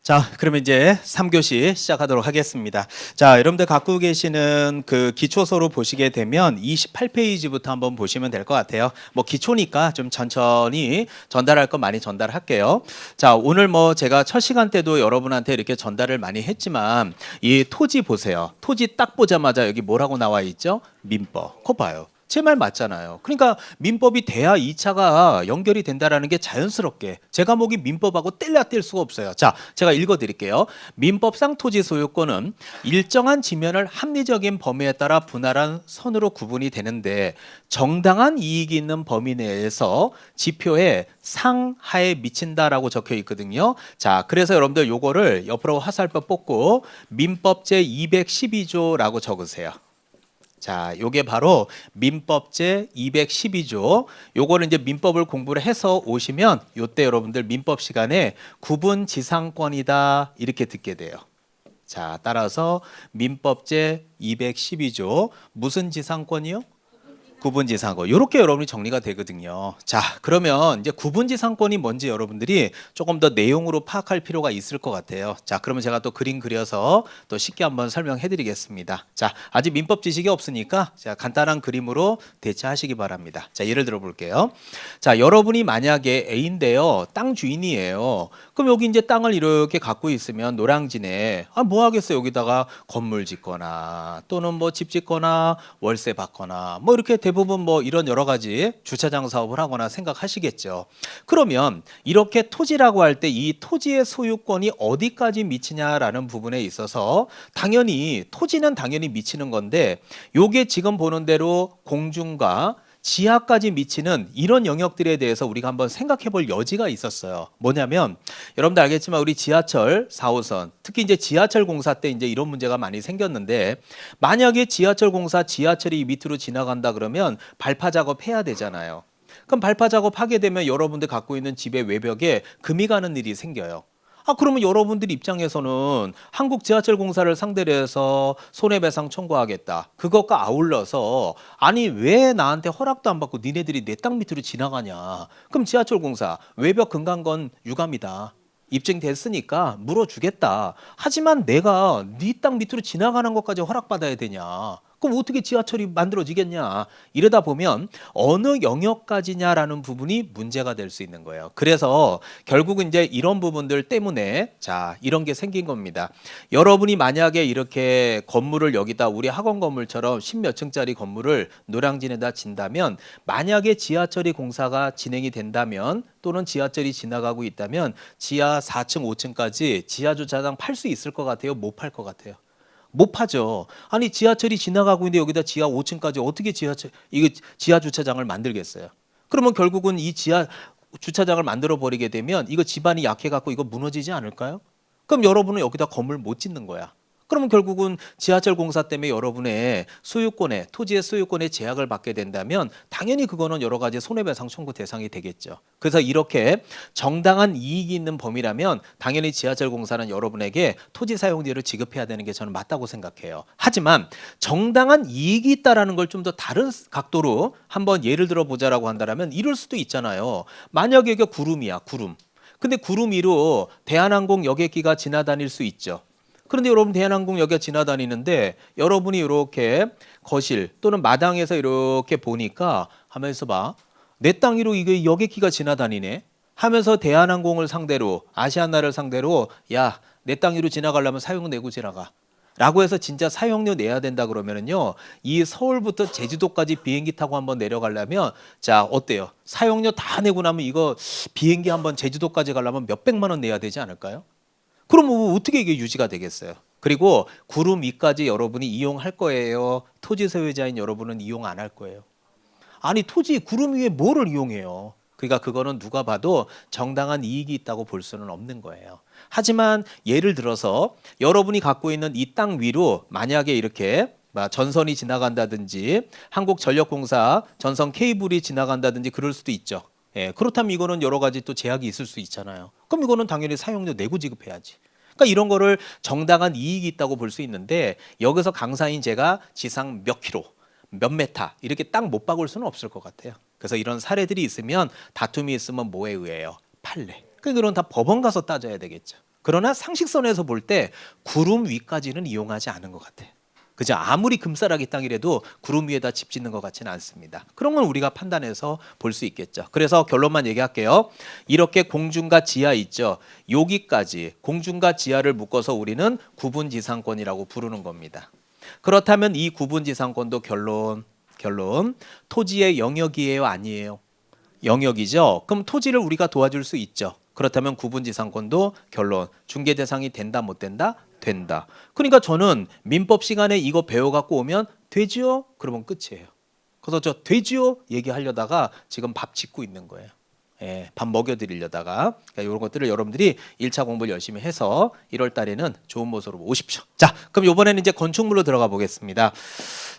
자, 그러면 이제 3교시 시작하도록 하겠습니다. 자, 여러분들 갖고 계시는 그 기초서로 보시게 되면 28페이지부터 한번 보시면 될 것 같아요. 뭐 기초니까 좀 천천히 전달할 거 많이 전달할게요. 자, 오늘 뭐 제가 첫 시간 때도 여러분한테 이렇게 전달을 많이 했지만 이 토지 보세요. 토지 딱 보자마자 여기 뭐라고 나와 있죠? 민법. 그거 봐요. 제 말 맞잖아요. 그러니까 민법이 돼야 2차가 연결이 된다라는 게 자연스럽게 제 과목이 민법하고 뗄래야 뗄 수가 없어요. 자, 제가 읽어드릴게요. 민법상 토지 소유권은 일정한 지면을 합리적인 범위에 따라 분할한 선으로 구분이 되는데 정당한 이익이 있는 범위 내에서 지표에 상하에 미친다라고 적혀 있거든요. 자, 그래서 여러분들 요거를 옆으로 화살표 뽑고 민법 제 212조라고 적으세요. 자, 요게 바로 민법 제 212조. 요거는 이제 민법을 공부를 해서 오시면 요때 여러분들 민법 시간에 구분지상권이다 이렇게 듣게 돼요. 자, 따라서 민법 제 212조 무슨 지상권이요? 구분지상권. 이렇게 여러분이 정리가 되거든요. 자, 그러면 이제 구분지상권이 뭔지 여러분들이 조금 더 내용으로 파악할 필요가 있을 것 같아요. 자, 그러면 제가 또 그림 그려서 또 쉽게 한번 설명해 드리겠습니다. 자, 아직 민법 지식이 없으니까 자, 간단한 그림으로 대체하시기 바랍니다. 자, 예를 들어 볼게요. 자, 여러분이 만약에 A인데요. 땅 주인이에요. 그럼 여기 이제 땅을 이렇게 갖고 있으면 노량진에 뭐 하겠어요? 여기다가 건물 짓거나 또는 뭐 집 짓거나 월세 받거나 뭐 이렇게 대부분 뭐 이런 여러 가지 주차장 사업을 하거나 생각하시겠죠. 그러면 이렇게 토지라고 할 때 이 토지의 소유권이 어디까지 미치냐라는 부분에 있어서 당연히 토지는 당연히 미치는 건데 요게 지금 보는 대로 공중과 지하까지 미치는 이런 영역들에 대해서 우리가 한번 생각해 볼 여지가 있었어요. 뭐냐면 여러분들 알겠지만 우리 지하철 4호선 특히 이제 지하철 공사 때 이제 이런 문제가 많이 생겼는데 만약에 지하철 공사 지하철이 밑으로 지나간다 그러면 발파 작업해야 되잖아요. 그럼 발파 작업하게 되면 여러분들 갖고 있는 집의 외벽에 금이 가는 일이 생겨요. 그러면 여러분들 입장에서는 한국 지하철 공사를 상대로 해서 손해배상 청구하겠다. 그것과 아울러서 아니 왜 나한테 허락도 안 받고 니네들이 내 땅 밑으로 지나가냐. 그럼 지하철 공사 외벽 금강건 유감이다. 입증됐으니까 물어주겠다. 하지만 내가 네 땅 밑으로 지나가는 것까지 허락받아야 되냐. 그럼 어떻게 지하철이 만들어지겠냐. 이러다 보면 어느 영역까지냐라는 부분이 문제가 될 수 있는 거예요. 그래서 결국은 이제 이런 부분들 때문에 자 이런 게 생긴 겁니다. 여러분이 만약에 이렇게 건물을 여기다 우리 학원 건물처럼 10몇 층짜리 건물을 노량진에다 진다면 만약에 지하철이 공사가 진행이 된다면 또는 지하철이 지나가고 있다면 지하 4층 5층까지 지하 주차장 팔 수 있을 것 같아요? 못 팔 것 같아요? 못 파죠. 아니 지하철이 지나가고 있는데 여기다 지하 5층까지 어떻게 지하 주차장을 만들겠어요? 그러면 결국은 이 지하 주차장을 만들어 버리게 되면 이거 집안이 약해 갖고 이거 무너지지 않을까요? 그럼 여러분은 여기다 건물 못 짓는 거야. 그러면 결국은 지하철 공사 때문에 여러분의 소유권에 토지의 소유권에 제약을 받게 된다면 당연히 그거는 여러 가지 손해배상 청구 대상이 되겠죠. 그래서 이렇게 정당한 이익이 있는 범위라면 당연히 지하철 공사는 여러분에게 토지 사용료를 지급해야 되는 게 저는 맞다고 생각해요. 하지만 정당한 이익이 있다라는 걸 좀 더 다른 각도로 한번 예를 들어 보자라고 한다면 이럴 수도 있잖아요. 만약에 이게 구름이야, 구름. 근데 구름 위로 대한항공 여객기가 지나다닐 수 있죠. 그런데 여러분 대한항공역에 지나다니는데 여러분이 이렇게 거실 또는 마당에서 이렇게 보니까 하면서 봐. 내 땅 위로 이게 여객기가 지나다니네 하면서 대한항공을 상대로 아시아나를 상대로 야, 내 땅 위로 지나가려면 사용 내고 지나가. 라고 해서 진짜 사용료 내야 된다 그러면은요. 이 서울부터 제주도까지 비행기 타고 한번 내려가려면 자, 어때요? 사용료 다 내고 나면 이거 비행기 한번 제주도까지 가려면 몇백만 원 내야 되지 않을까요? 그럼 뭐 어떻게 이게 유지가 되겠어요? 그리고 구름 위까지 여러분이 이용할 거예요? 토지 소유자인 여러분은 이용 안 할 거예요? 아니 토지 구름 위에 뭐를 이용해요? 그러니까 그거는 누가 봐도 정당한 이익이 있다고 볼 수는 없는 거예요. 하지만 예를 들어서 여러분이 갖고 있는 이 땅 위로 만약에 이렇게 전선이 지나간다든지 한국전력공사 전선 케이블이 지나간다든지 그럴 수도 있죠. 예, 그렇다면 이거는 여러 가지 또 제약이 있을 수 있잖아요. 그럼 이거는 당연히 사용료 내고 지급해야지. 그러니까 이런 거를 정당한 이익이 있다고 볼 수 있는데 여기서 강사인 제가 지상 몇 킬로, 몇 메타 이렇게 딱 못 박을 수는 없을 것 같아요. 그래서 이런 사례들이 있으면 다툼이 있으면 뭐에 의해요? 판례. 그러니까 이런 다 법원 가서 따져야 되겠죠. 그러나 상식선에서 볼 때 구름 위까지는 이용하지 않은 것 같아. 그죠? 아무리 금싸라기 땅이라도 구름 위에다 집 짓는 것 같지는 않습니다. 그런 건 우리가 판단해서 볼 수 있겠죠. 그래서 결론만 얘기할게요. 이렇게 공중과 지하 있죠. 여기까지 공중과 지하를 묶어서 우리는 구분지상권이라고 부르는 겁니다. 그렇다면 이 구분지상권도 결론 토지의 영역이에요, 아니에요? 영역이죠. 그럼 토지를 우리가 도와줄 수 있죠. 그렇다면 구분지상권도 결론 중개 대상이 된다, 못 된다? 된다. 그러니까 저는 민법 시간에 이거 배워갖고 오면 되지요? 그러면 끝이에요. 그래서 저 되지요? 얘기하려다가 지금 밥 짓고 있는 거예요. 예, 밥 먹여드리려다가 그러니까 이런 것들을 여러분들이 1차 공부를 열심히 해서 1월 달에는 좋은 모습으로 오십시오. 자, 그럼 이번에는 이제 건축물로 들어가 보겠습니다.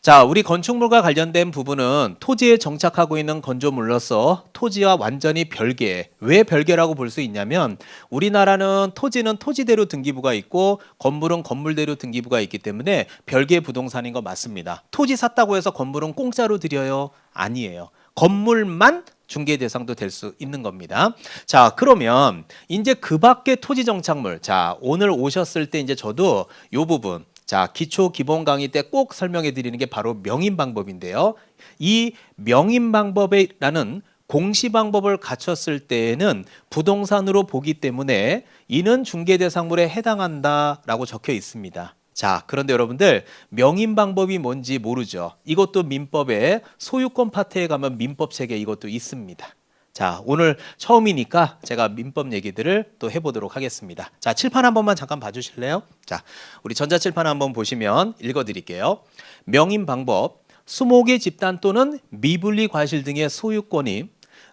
자, 우리 건축물과 관련된 부분은 토지에 정착하고 있는 건조물로서 토지와 완전히 별개. 왜 별개라고 볼 수 있냐면 우리나라는 토지는 토지대로 등기부가 있고 건물은 건물대로 등기부가 있기 때문에 별개 부동산인 거 맞습니다. 토지 샀다고 해서 건물은 공짜로 드려요? 아니에요. 건물만 중개 대상도 될 수 있는 겁니다. 자, 그러면 이제 그 밖에 토지 정착물. 자, 오늘 오셨을 때 이제 저도 요 부분 자, 기초 기본 강의 때 꼭 설명해 드리는 게 바로 명인 방법인데요. 이 명인 방법이라는 공시 방법을 갖췄을 때에는 부동산으로 보기 때문에 이는 중개 대상물에 해당한다라고 적혀 있습니다. 자, 그런데 여러분들 명인 방법이 뭔지 모르죠. 이것도 민법에 소유권 파트에 가면 민법 체계 이것도 있습니다. 자, 오늘 처음이니까 제가 민법 얘기들을 또 해보도록 하겠습니다. 자, 칠판 한 번만 잠깐 봐주실래요? 자, 우리 전자칠판 한번 보시면 읽어드릴게요. 명인 방법, 수목의 집단 또는 미분리 과실 등의 소유권이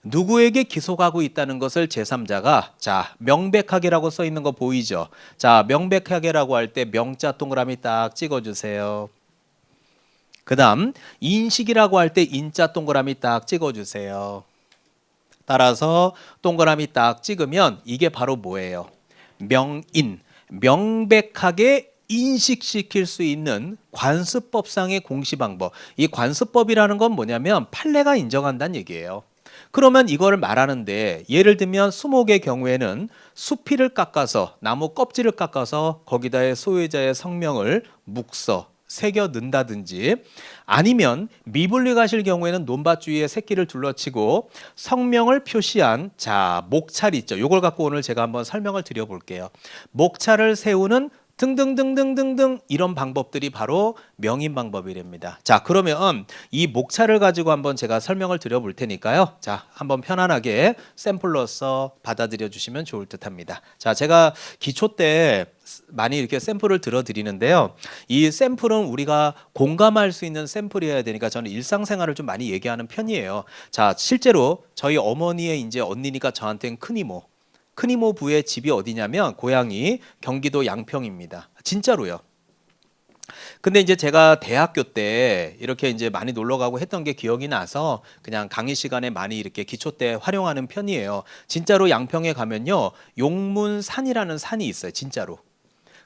누구에게 기속하고 있다는 것을 제3자가 자 명백하게라고 써 있는 거 보이죠? 자, 명백하게라고 할 때 명자 동그라미 딱 찍어주세요. 그 다음 인식이라고 할 때 인자 동그라미 딱 찍어주세요. 따라서 동그라미 딱 찍으면 이게 바로 뭐예요? 명인, 명백하게 인식시킬 수 있는 관습법상의 공시방법. 이 관습법이라는 건 뭐냐면 판례가 인정한다는 얘기예요. 그러면 이거를 말하는데 예를 들면 수목의 경우에는 수필을 깎아서 나무 껍질을 깎아서 거기다의 소유자의 성명을 묵서 새겨 넣는다든지 아니면 미분리 가실 경우에는 논밭주위에 새끼를 둘러치고 성명을 표시한 자 목찰 있죠. 요걸 갖고 오늘 제가 한번 설명을 드려볼게요. 목찰을 세우는 등등등등등등 이런 방법들이 바로 명인 방법이랍니다. 자, 그러면 이 목차를 가지고 한번 제가 설명을 드려볼 테니까요. 자, 한번 편안하게 샘플로서 받아들여 주시면 좋을 듯합니다. 자, 제가 기초 때 많이 이렇게 샘플을 들어드리는데요. 이 샘플은 우리가 공감할 수 있는 샘플이어야 되니까 저는 일상생활을 좀 많이 얘기하는 편이에요. 자, 실제로 저희 어머니의 이제 언니니까 저한테는 큰이모 부의 집이 어디냐면 고향이 경기도 양평입니다. 진짜로요. 근데 이제 제가 대학교 때 이렇게 이제 많이 놀러 가고 했던 게 기억이 나서 그냥 강의 시간에 많이 이렇게 기초 때 활용하는 편이에요. 진짜로 양평에 가면요. 용문산이라는 산이 있어요. 진짜로.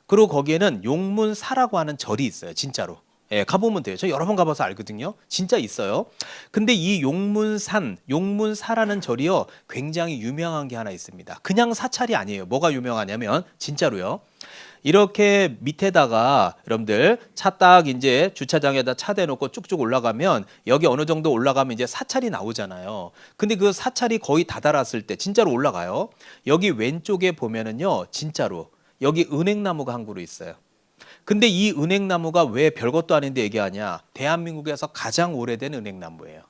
그리고 거기에는 용문사라고 하는 절이 있어요. 진짜로. 예, 가보면 돼요. 저 여러 번 가봐서 알거든요. 진짜 있어요. 근데 이 용문사라는 절이요. 굉장히 유명한 게 하나 있습니다. 그냥 사찰이 아니에요. 뭐가 유명하냐면 진짜로요. 이렇게 밑에다가 여러분들 차 딱 이제 주차장에다 차 대놓고 쭉쭉 올라가면 여기 어느 정도 올라가면 이제 사찰이 나오잖아요. 근데 그 사찰이 거의 다다랐을 때 진짜로 올라가요. 여기 왼쪽에 보면은요. 진짜로 여기 은행나무가 한 그루 있어요. 근데 이 은행나무가 왜 별것도 아닌데 얘기하냐? 대한민국에서 가장 오래된 은행나무예요.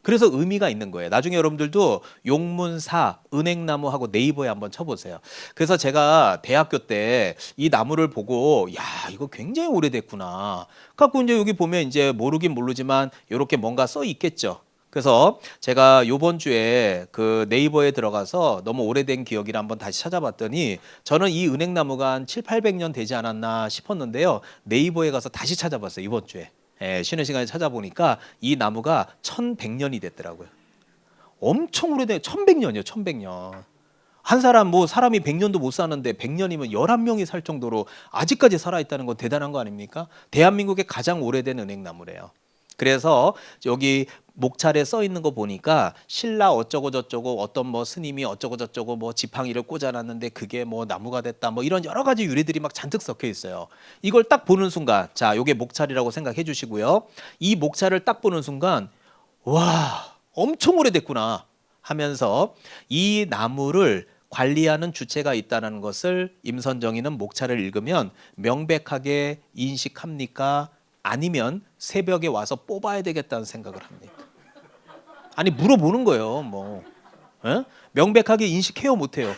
그래서 의미가 있는 거예요. 나중에 여러분들도 용문사, 은행나무하고 네이버에 한번 쳐보세요. 그래서 제가 대학교 때 이 나무를 보고 야 이거 굉장히 오래됐구나. 갖고 이제 여기 보면 이제 모르긴 모르지만 이렇게 뭔가 써 있겠죠. 그래서 제가 요번 주에 그 네이버에 들어가서 너무 오래된 기억이라 한번 다시 찾아봤더니 저는 이 은행나무가 한 700~800년 되지 않았나 싶었는데요. 네이버에 가서 다시 찾아봤어요. 이번 주에. 예, 쉬는 시간에 찾아보니까 이 나무가 1100년이 됐더라고요. 엄청 오래된 1100년이요. 1100년. 한 사람 뭐 사람이 100년도 못 사는데 100년이면 11명이 살 정도로 아직까지 살아있다는 건 대단한 거 아닙니까? 대한민국의 가장 오래된 은행나무래요. 그래서 여기 목차례 써 있는 거 보니까 신라 어쩌고 저쩌고 어떤 뭐 스님이 어쩌고 저쩌고 뭐 지팡이를 꽂아놨는데 그게 뭐 나무가 됐다 뭐 이런 여러 가지 유래들이 막 잔뜩 섞여 있어요. 이걸 딱 보는 순간 자 요게 목차례라고 생각해 주시고요. 이 목차를 딱 보는 순간 와 엄청 오래됐구나 하면서 이 나무를 관리하는 주체가 있다는 것을 임선정이는 목차를 읽으면 명백하게 인식합니까? 아니면 새벽에 와서 뽑아야 되겠다는 생각을 합니까? 아니 물어보는 거예요. 뭐 에? 명백하게 인식해요 못해요?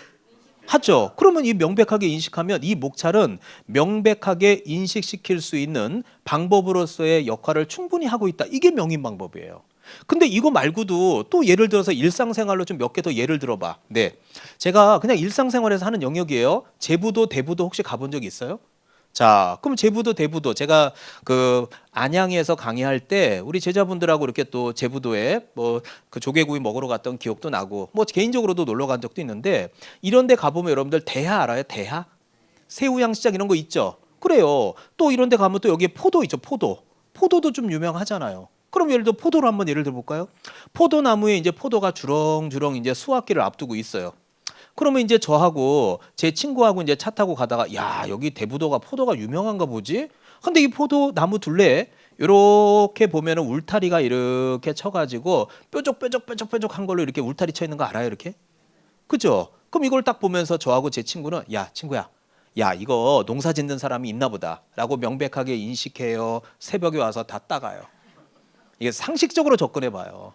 하죠. 그러면 이 명백하게 인식하면 이 목찰은 명백하게 인식시킬 수 있는 방법으로서의 역할을 충분히 하고 있다. 이게 명인 방법이에요. 근데 이거 말고도 또 예를 들어서 일상생활로 좀 몇 개 더 예를 들어봐. 네, 제가 그냥 일상생활에서 하는 영역이에요. 제부도 대부도 혹시 가본 적 있어요? 자, 그럼 제부도 대부도 제가 그 안양에서 강의할 때 우리 제자분들하고 이렇게 또 제부도에 뭐 그 조개구이 먹으러 갔던 기억도 나고 뭐 개인적으로도 놀러 간 적도 있는데 이런 데 가보면 여러분들 대하 알아요? 대하? 새우양시장 이런 거 있죠? 그래요. 또 이런 데 가면 또 여기에 포도 있죠. 포도도 좀 유명하잖아요. 그럼 예를 들어 포도로 한번 예를 들어볼까요? 포도나무에 이제 포도가 주렁주렁 이제 수확기를 앞두고 있어요. 그러면 이제 저하고 제 친구하고 이제 차 타고 가다가 야 여기 대부도가 포도가 유명한가 보지? 근데 이 포도 나무 둘레 이렇게 보면은 울타리가 이렇게 쳐가지고 뾰족한 걸로 이렇게 울타리 쳐 있는 거 알아요 이렇게? 그죠? 그럼 이걸 딱 보면서 저하고 제 친구는 야 친구야 야 이거 농사 짓는 사람이 있나 보다 라고 명백하게 인식해요. 새벽에 와서 다 따가요. 이게 상식적으로 접근해 봐요.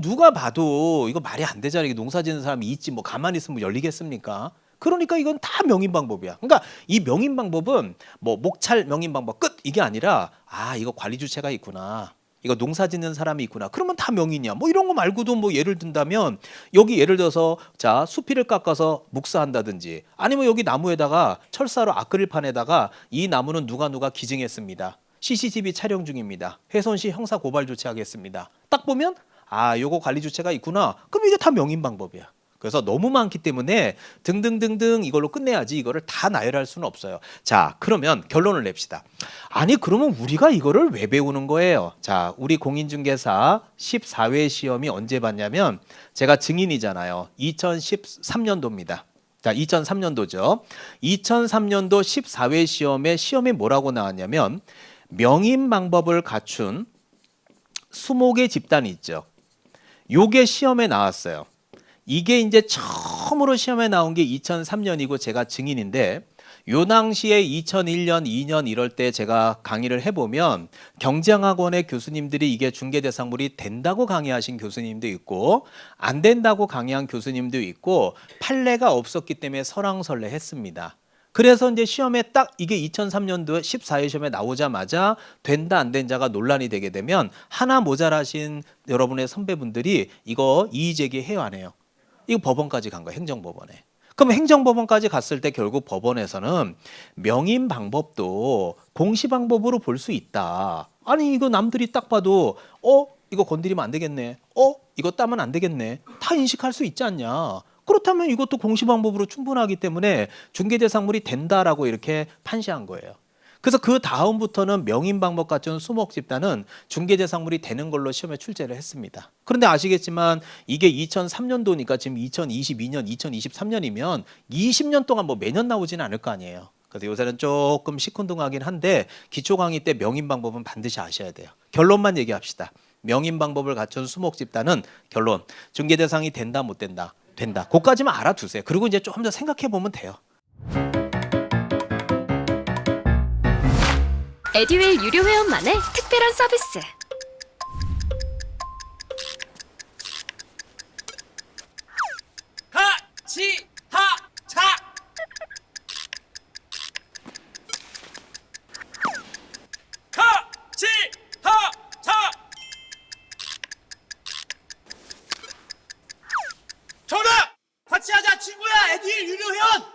누가 봐도 이거 말이 안 되잖아요. 이게 농사 짓는 사람이 있지 뭐 가만히 있으면 열리겠습니까? 그러니까 이건 다 명인 방법이야. 그러니까 이 명인 방법은 뭐 목찰 명인 방법 끝 이게 아니라 아 이거 관리 주체가 있구나. 이거 농사 짓는 사람이 있구나. 그러면 다 명인이야. 뭐 이런 거 말고도 뭐 예를 든다면 여기 예를 들어서 자 수피를 깎아서 묵사한다든지 아니면 여기 나무에다가 철사로 아크릴판에다가 이 나무는 누가 기증했습니다. CCTV 촬영 중입니다. 훼손시 형사 고발 조치하겠습니다. 딱 보면 아 요거 관리 주체가 있구나. 그럼 이게 다 명인 방법이야. 그래서 너무 많기 때문에 등등등등 이걸로 끝내야지 이거를 다 나열할 수는 없어요. 자 그러면 결론을 냅시다. 아니 그러면 우리가 이거를 왜 배우는 거예요? 자 우리 공인중개사 14회 시험이 언제 봤냐면 제가 증인이잖아요. 2013년도입니다. 자 2003년도죠. 2003년도 14회 시험에 뭐라고 나왔냐면 명인 방법을 갖춘 20개 집단이 있죠. 요게 시험에 나왔어요. 이게 이제 처음으로 시험에 나온 게 2003년이고 제가 증인인데 요 당시에 2001년, 2년 이럴 때 제가 강의를 해보면 경쟁학원의 교수님들이 이게 중개대상물이 된다고 강의하신 교수님도 있고 안 된다고 강의한 교수님도 있고 판례가 없었기 때문에 설왕설래했습니다. 그래서 이제 시험에 딱 이게 2003년도에 14회 시험에 나오자마자 된다 안 된자가 논란이 되게 되면 하나 모자라신 여러분의 선배분들이 이거 이의 제기해요 안 해요? 이거 법원까지 간 거예요. 행정법원에. 그럼 행정법원까지 갔을 때 결국 법원에서는 명인 방법도 공시 방법으로 볼 수 있다. 아니 이거 남들이 딱 봐도 이거 건드리면 안 되겠네. 이거 따면 안 되겠네. 다 인식할 수 있지 않냐. 그렇다면 이것도 공시 방법으로 충분하기 때문에 중개대상물이 된다라고 이렇게 판시한 거예요. 그래서 그 다음부터는 명인 방법 같은 수목 집단은 중개대상물이 되는 걸로 시험에 출제를 했습니다. 그런데 아시겠지만 이게 2003년도니까 지금 2022년, 2023년이면 20년 동안 뭐 매년 나오지는 않을 거 아니에요. 그래서 요새는 조금 시큰둥하긴 한데 기초 강의 때 명인 방법은 반드시 아셔야 돼요. 결론만 얘기합시다. 명인 방법을 갖춘 수목 집단은 결론 중개대상이 된다 못 된다. 된다. 그것까지만 알아두세요. 그리고 이제 좀 더 생각해 보면 돼요. 에듀윌 유료 회원만의 특별한 서비스. 같이 하자. 같이 하자. 정답! 같이 하자 친구야. 에듀윌 유료 회원.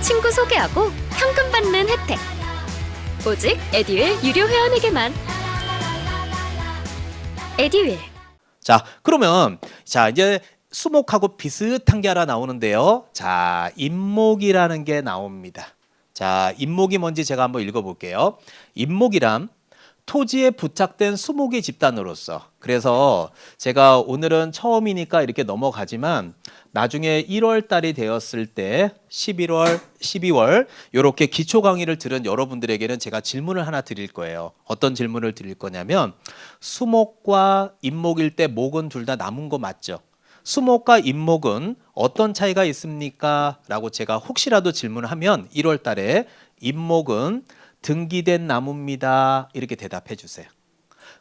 친구 소개하고 현금 받는 혜택. 오직 에듀윌 유료 회원에게만. 에듀윌. 자, 그러면 자 이제 수목하고 비슷한 게 하나 나오는데요. 자, 임목이라는 게 나옵니다. 자, 임목이 뭔지 제가 한번 읽어볼게요. 임목이란 토지에 부착된 수목의 집단으로서, 그래서 제가 오늘은 처음이니까 이렇게 넘어가지만 나중에 1월 달이 되었을 때 11월, 12월 이렇게 기초 강의를 들은 여러분들에게는 제가 질문을 하나 드릴 거예요. 어떤 질문을 드릴 거냐면 수목과 임목일 때 목은 둘 다 남은 거 맞죠? 수목과 임목은 어떤 차이가 있습니까? 라고 제가 혹시라도 질문을 하면 1월 달에 임목은 등기된 나무입니다. 이렇게 대답해 주세요.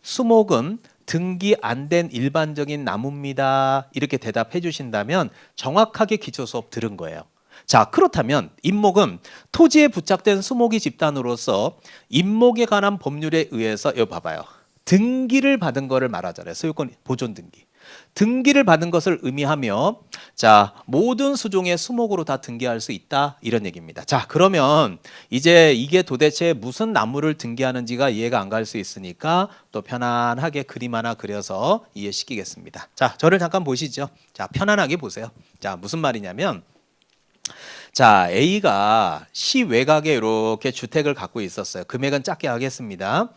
수목은 등기 안 된 일반적인 나무입니다. 이렇게 대답해 주신다면 정확하게 기초 수업 들은 거예요. 자, 그렇다면 임목은 토지에 부착된 수목이 집단으로서 임목에 관한 법률에 의해서 여기 봐봐요. 등기를 받은 거를 말하잖아요. 소유권 보존 등기. 등기를 받은 것을 의미하며 자, 모든 수종의 수목으로 다 등기할 수 있다 이런 얘기입니다. 자, 그러면 이제 이게 도대체 무슨 나무를 등기하는지가 이해가 안 갈 수 있으니까 또 편안하게 그림 하나 그려서 이해시키겠습니다. 자, 저를 잠깐 보시죠. 자, 편안하게 보세요. 자, 무슨 말이냐면 자, A가 시 외곽에 이렇게 주택을 갖고 있었어요. 금액은 작게 하겠습니다.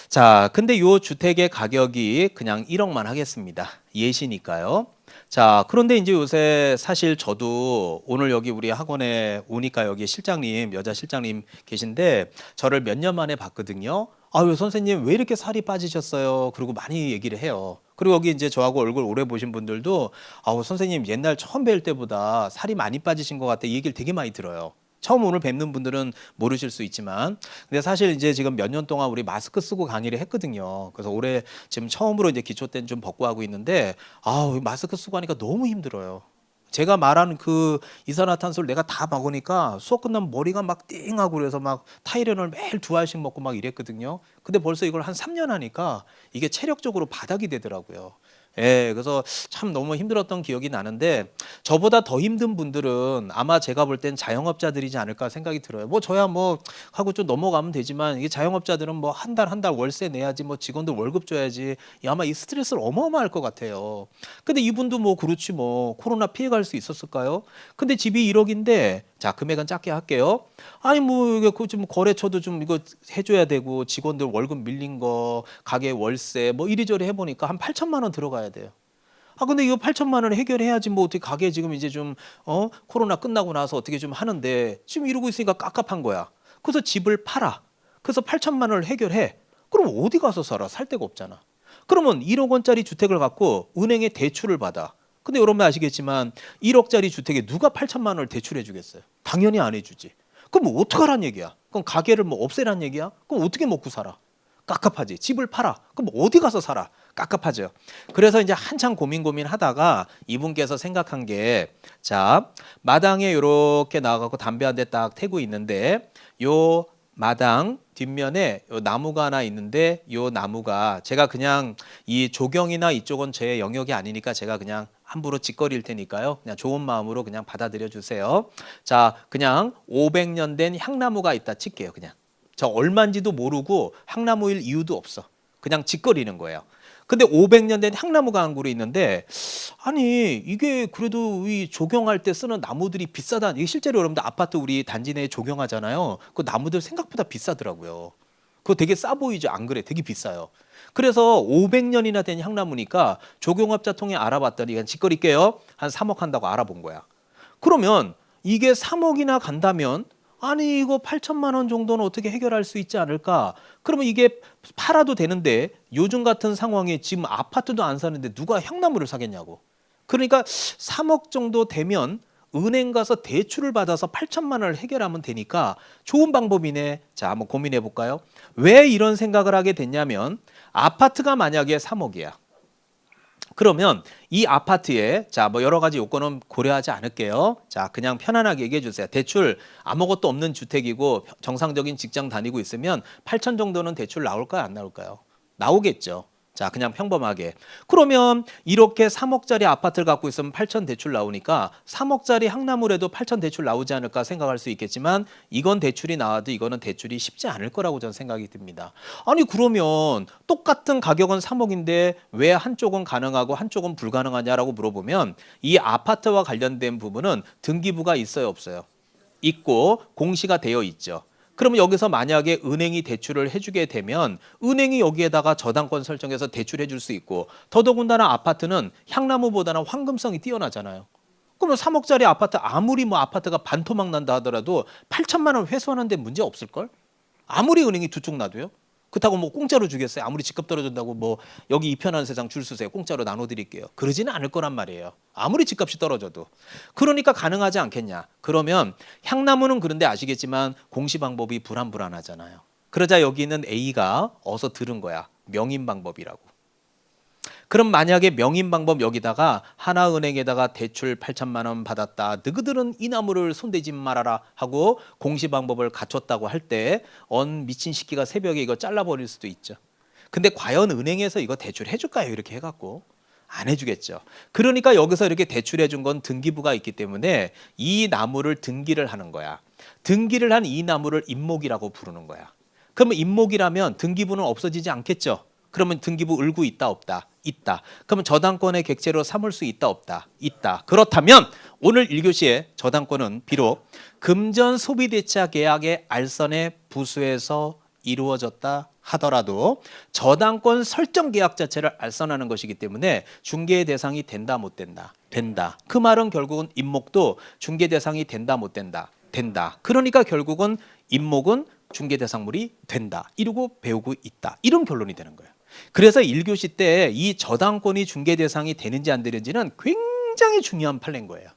자, 근데 요 주택의 가격이 그냥 1억만 하겠습니다. 예시니까요. 자, 그런데 이제 요새 사실 저도 오늘 여기 우리 학원에 오니까 여기 실장님, 여자 실장님 계신데 저를 몇 년 만에 봤거든요. 아유, 선생님 왜 이렇게 살이 빠지셨어요? 그리고 많이 얘기를 해요. 그리고 여기 이제 저하고 얼굴 오래 보신 분들도 아우, 선생님 옛날 처음 뵐 때보다 살이 많이 빠지신 것 같아. 이 얘기를 되게 많이 들어요. 처음 오늘 뵙는 분들은 모르실 수 있지만 근데 사실 이제 지금 몇 년 동안 우리 마스크 쓰고 강의를 했거든요. 그래서 올해 지금 처음으로 이제 기초 때는 좀 벗고 하고 있는데 아우, 마스크 쓰고 하니까 너무 힘들어요. 제가 말하는 그 이산화탄소를 내가 다 먹으니까 수업 끝나면 머리가 막 띵하고 그래서 막 타이레놀 매일 2알씩 먹고 막 이랬거든요. 근데 벌써 이걸 한 3년 하니까 이게 체력적으로 바닥이 되더라고요. 예, 그래서 참 너무 힘들었던 기억이 나는데 저보다 더 힘든 분들은 아마 제가 볼 땐 자영업자들이지 않을까 생각이 들어요. 뭐 저야 뭐 하고 좀 넘어가면 되지만 이게 자영업자들은 뭐 한 달 월세 내야지 뭐 직원들 월급 줘야지 아마 이 스트레스를 어마어마할 것 같아요. 근데 이분도 뭐 그렇지 뭐 코로나 피해갈 수 있었을까요? 근데 집이 1억인데 자, 금액은 작게 할게요. 아니 뭐 이게 그 좀 거래처도 좀 이거 해줘야 되고 직원들 월급 밀린 거 가게 월세 뭐 이리저리 해보니까 한 8천만 원 들어가야 돼요. 아 근데 이거 8천만 원을 해결해야지 뭐 어떻게 가게 지금 이제 좀 코로나 끝나고 나서 어떻게 좀 하는데 지금 이러고 있으니까 깝깝한 거야. 그래서 집을 팔아. 그래서 8천만 원을 해결해. 그럼 어디 가서 살아? 살 데가 없잖아. 그러면 1억 원짜리 주택을 갖고 은행에 대출을 받아. 근데 여러분 아시겠지만 1억짜리 주택에 누가 8천만 원을 대출해 주겠어요? 당연히 안 해주지. 그럼 뭐 어떡하란 얘기야? 그럼 가게를 뭐 없애란 얘기야? 그럼 어떻게 먹고 살아? 깝깝하지. 집을 팔아. 그럼 어디 가서 살아? 깝깝하죠. 그래서 이제 한참 고민하다가 이분께서 생각한 게 자, 마당에 이렇게 나가고 담배 한 대 딱 태고 있는데 요 마당 뒷면에 요 나무가 하나 있는데 요 나무가 제가 그냥 이 조경이나 이쪽은 제 영역이 아니니까 제가 그냥 함부로 짓거릴 테니까요. 그냥 좋은 마음으로 그냥 받아들여 주세요. 자, 그냥 500년 된 향나무가 있다 칠게요. 그냥. 저 얼마인지도 모르고 향나무일 이유도 없어. 그냥 짓거리는 거예요. 근데 500년 된 향나무가 한 그루 있는데 아니 이게 그래도 이 조경할 때 쓰는 나무들이 비싸다. 이게 실제로 여러분들 아파트 우리 단지 내에 조경하잖아요. 그 나무들 생각보다 비싸더라고요. 그거 되게 싸 보이죠? 안 그래? 되게 비싸요. 그래서 500년이나 된 향나무니까 조경업자 통해 알아봤더니 그냥 짓거릴게요. 한 3억 한다고 알아본 거야. 그러면 이게 3억이나 간다면 아니 이거 8천만 원 정도는 어떻게 해결할 수 있지 않을까? 그러면 이게 팔아도 되는데 요즘 같은 상황에 지금 아파트도 안 사는데 누가 향나무를 사겠냐고. 그러니까 3억 정도 되면 은행 가서 대출을 받아서 8천만 원을 해결하면 되니까 좋은 방법이네. 자, 한번 고민해 볼까요? 왜 이런 생각을 하게 됐냐면 아파트가 만약에 3억이야. 그러면 이 아파트에 자, 뭐 여러 가지 요건은 고려하지 않을게요. 자, 그냥 편안하게 얘기해 주세요. 대출 아무것도 없는 주택이고 정상적인 직장 다니고 있으면 8천 정도는 대출 나올까요? 안 나올까요? 나오겠죠. 자, 그냥 평범하게. 그러면 이렇게 3억짜리 아파트를 갖고 있으면 8천 대출 나오니까 3억짜리 향나무래도 8천 대출 나오지 않을까 생각할 수 있겠지만 이건 대출이 나와도 이거는 대출이 쉽지 않을 거라고 저는 생각이 듭니다. 아니 그러면 똑같은 가격은 3억인데 왜 한쪽은 가능하고 한쪽은 불가능하냐라고 물어보면 이 아파트와 관련된 부분은 등기부가 있어요, 없어요? 있고 공시가 되어 있죠. 그러면 여기서 만약에 은행이 대출을 해주게 되면 은행이 여기에다가 저당권 설정해서 대출해 줄 수 있고 더더군다나 아파트는 향나무보다는 황금성이 뛰어나잖아요. 그러면 3억짜리 아파트 아무리 뭐 아파트가 반토막 난다 하더라도 8천만 원 회수하는데 문제 없을걸? 아무리 은행이 두 쪽 놔도요. 그렇다고 뭐 공짜로 주겠어요? 아무리 집값 떨어진다고 뭐 여기 이 편한 세상 줄 서세요. 공짜로 나눠드릴게요. 그러지는 않을 거란 말이에요. 아무리 집값이 떨어져도. 그러니까 가능하지 않겠냐. 그러면 향나무는 그런데 아시겠지만 공시 방법이 불안불안하잖아요. 그러자 여기 있는 A가 어서 들은 거야. 명인 방법이라고. 그럼 만약에 명인 방법 여기다가 하나은행에다가 대출 8천만 원 받았다. 너희들은 이 나무를 손대지 말아라 하고 공시 방법을 갖췄다고 할 때 미친 새끼가 새벽에 이거 잘라버릴 수도 있죠. 근데 과연 은행에서 이거 대출 해줄까요? 이렇게 해갖고 안 해주겠죠. 그러니까 여기서 이렇게 대출해 준 건 등기부가 있기 때문에 이 나무를 등기를 하는 거야. 등기를 한 이 나무를 임목이라고 부르는 거야. 그러면 임목이라면 등기부는 없어지지 않겠죠. 그러면 등기부 을구 있다 없다? 있다. 그러면 저당권의 객체로 삼을 수 있다 없다? 있다. 그렇다면 오늘 1교시에 저당권은 비록 금전 소비대차 계약의 알선의 부수에서 이루어졌다 하더라도 저당권 설정 계약 자체를 알선하는 것이기 때문에 중개의 대상이 된다 못 된다? 된다. 그 말은 결국은 임목도 중개 대상이 된다 못 된다? 된다. 그러니까 결국은 임목은 중개 대상물이 된다. 이러고 배우고 있다. 이런 결론이 되는 거예요. 그래서 1교시 때 이 저당권이 중개 대상이 되는지 안 되는지는 굉장히 중요한 판례인 거예요.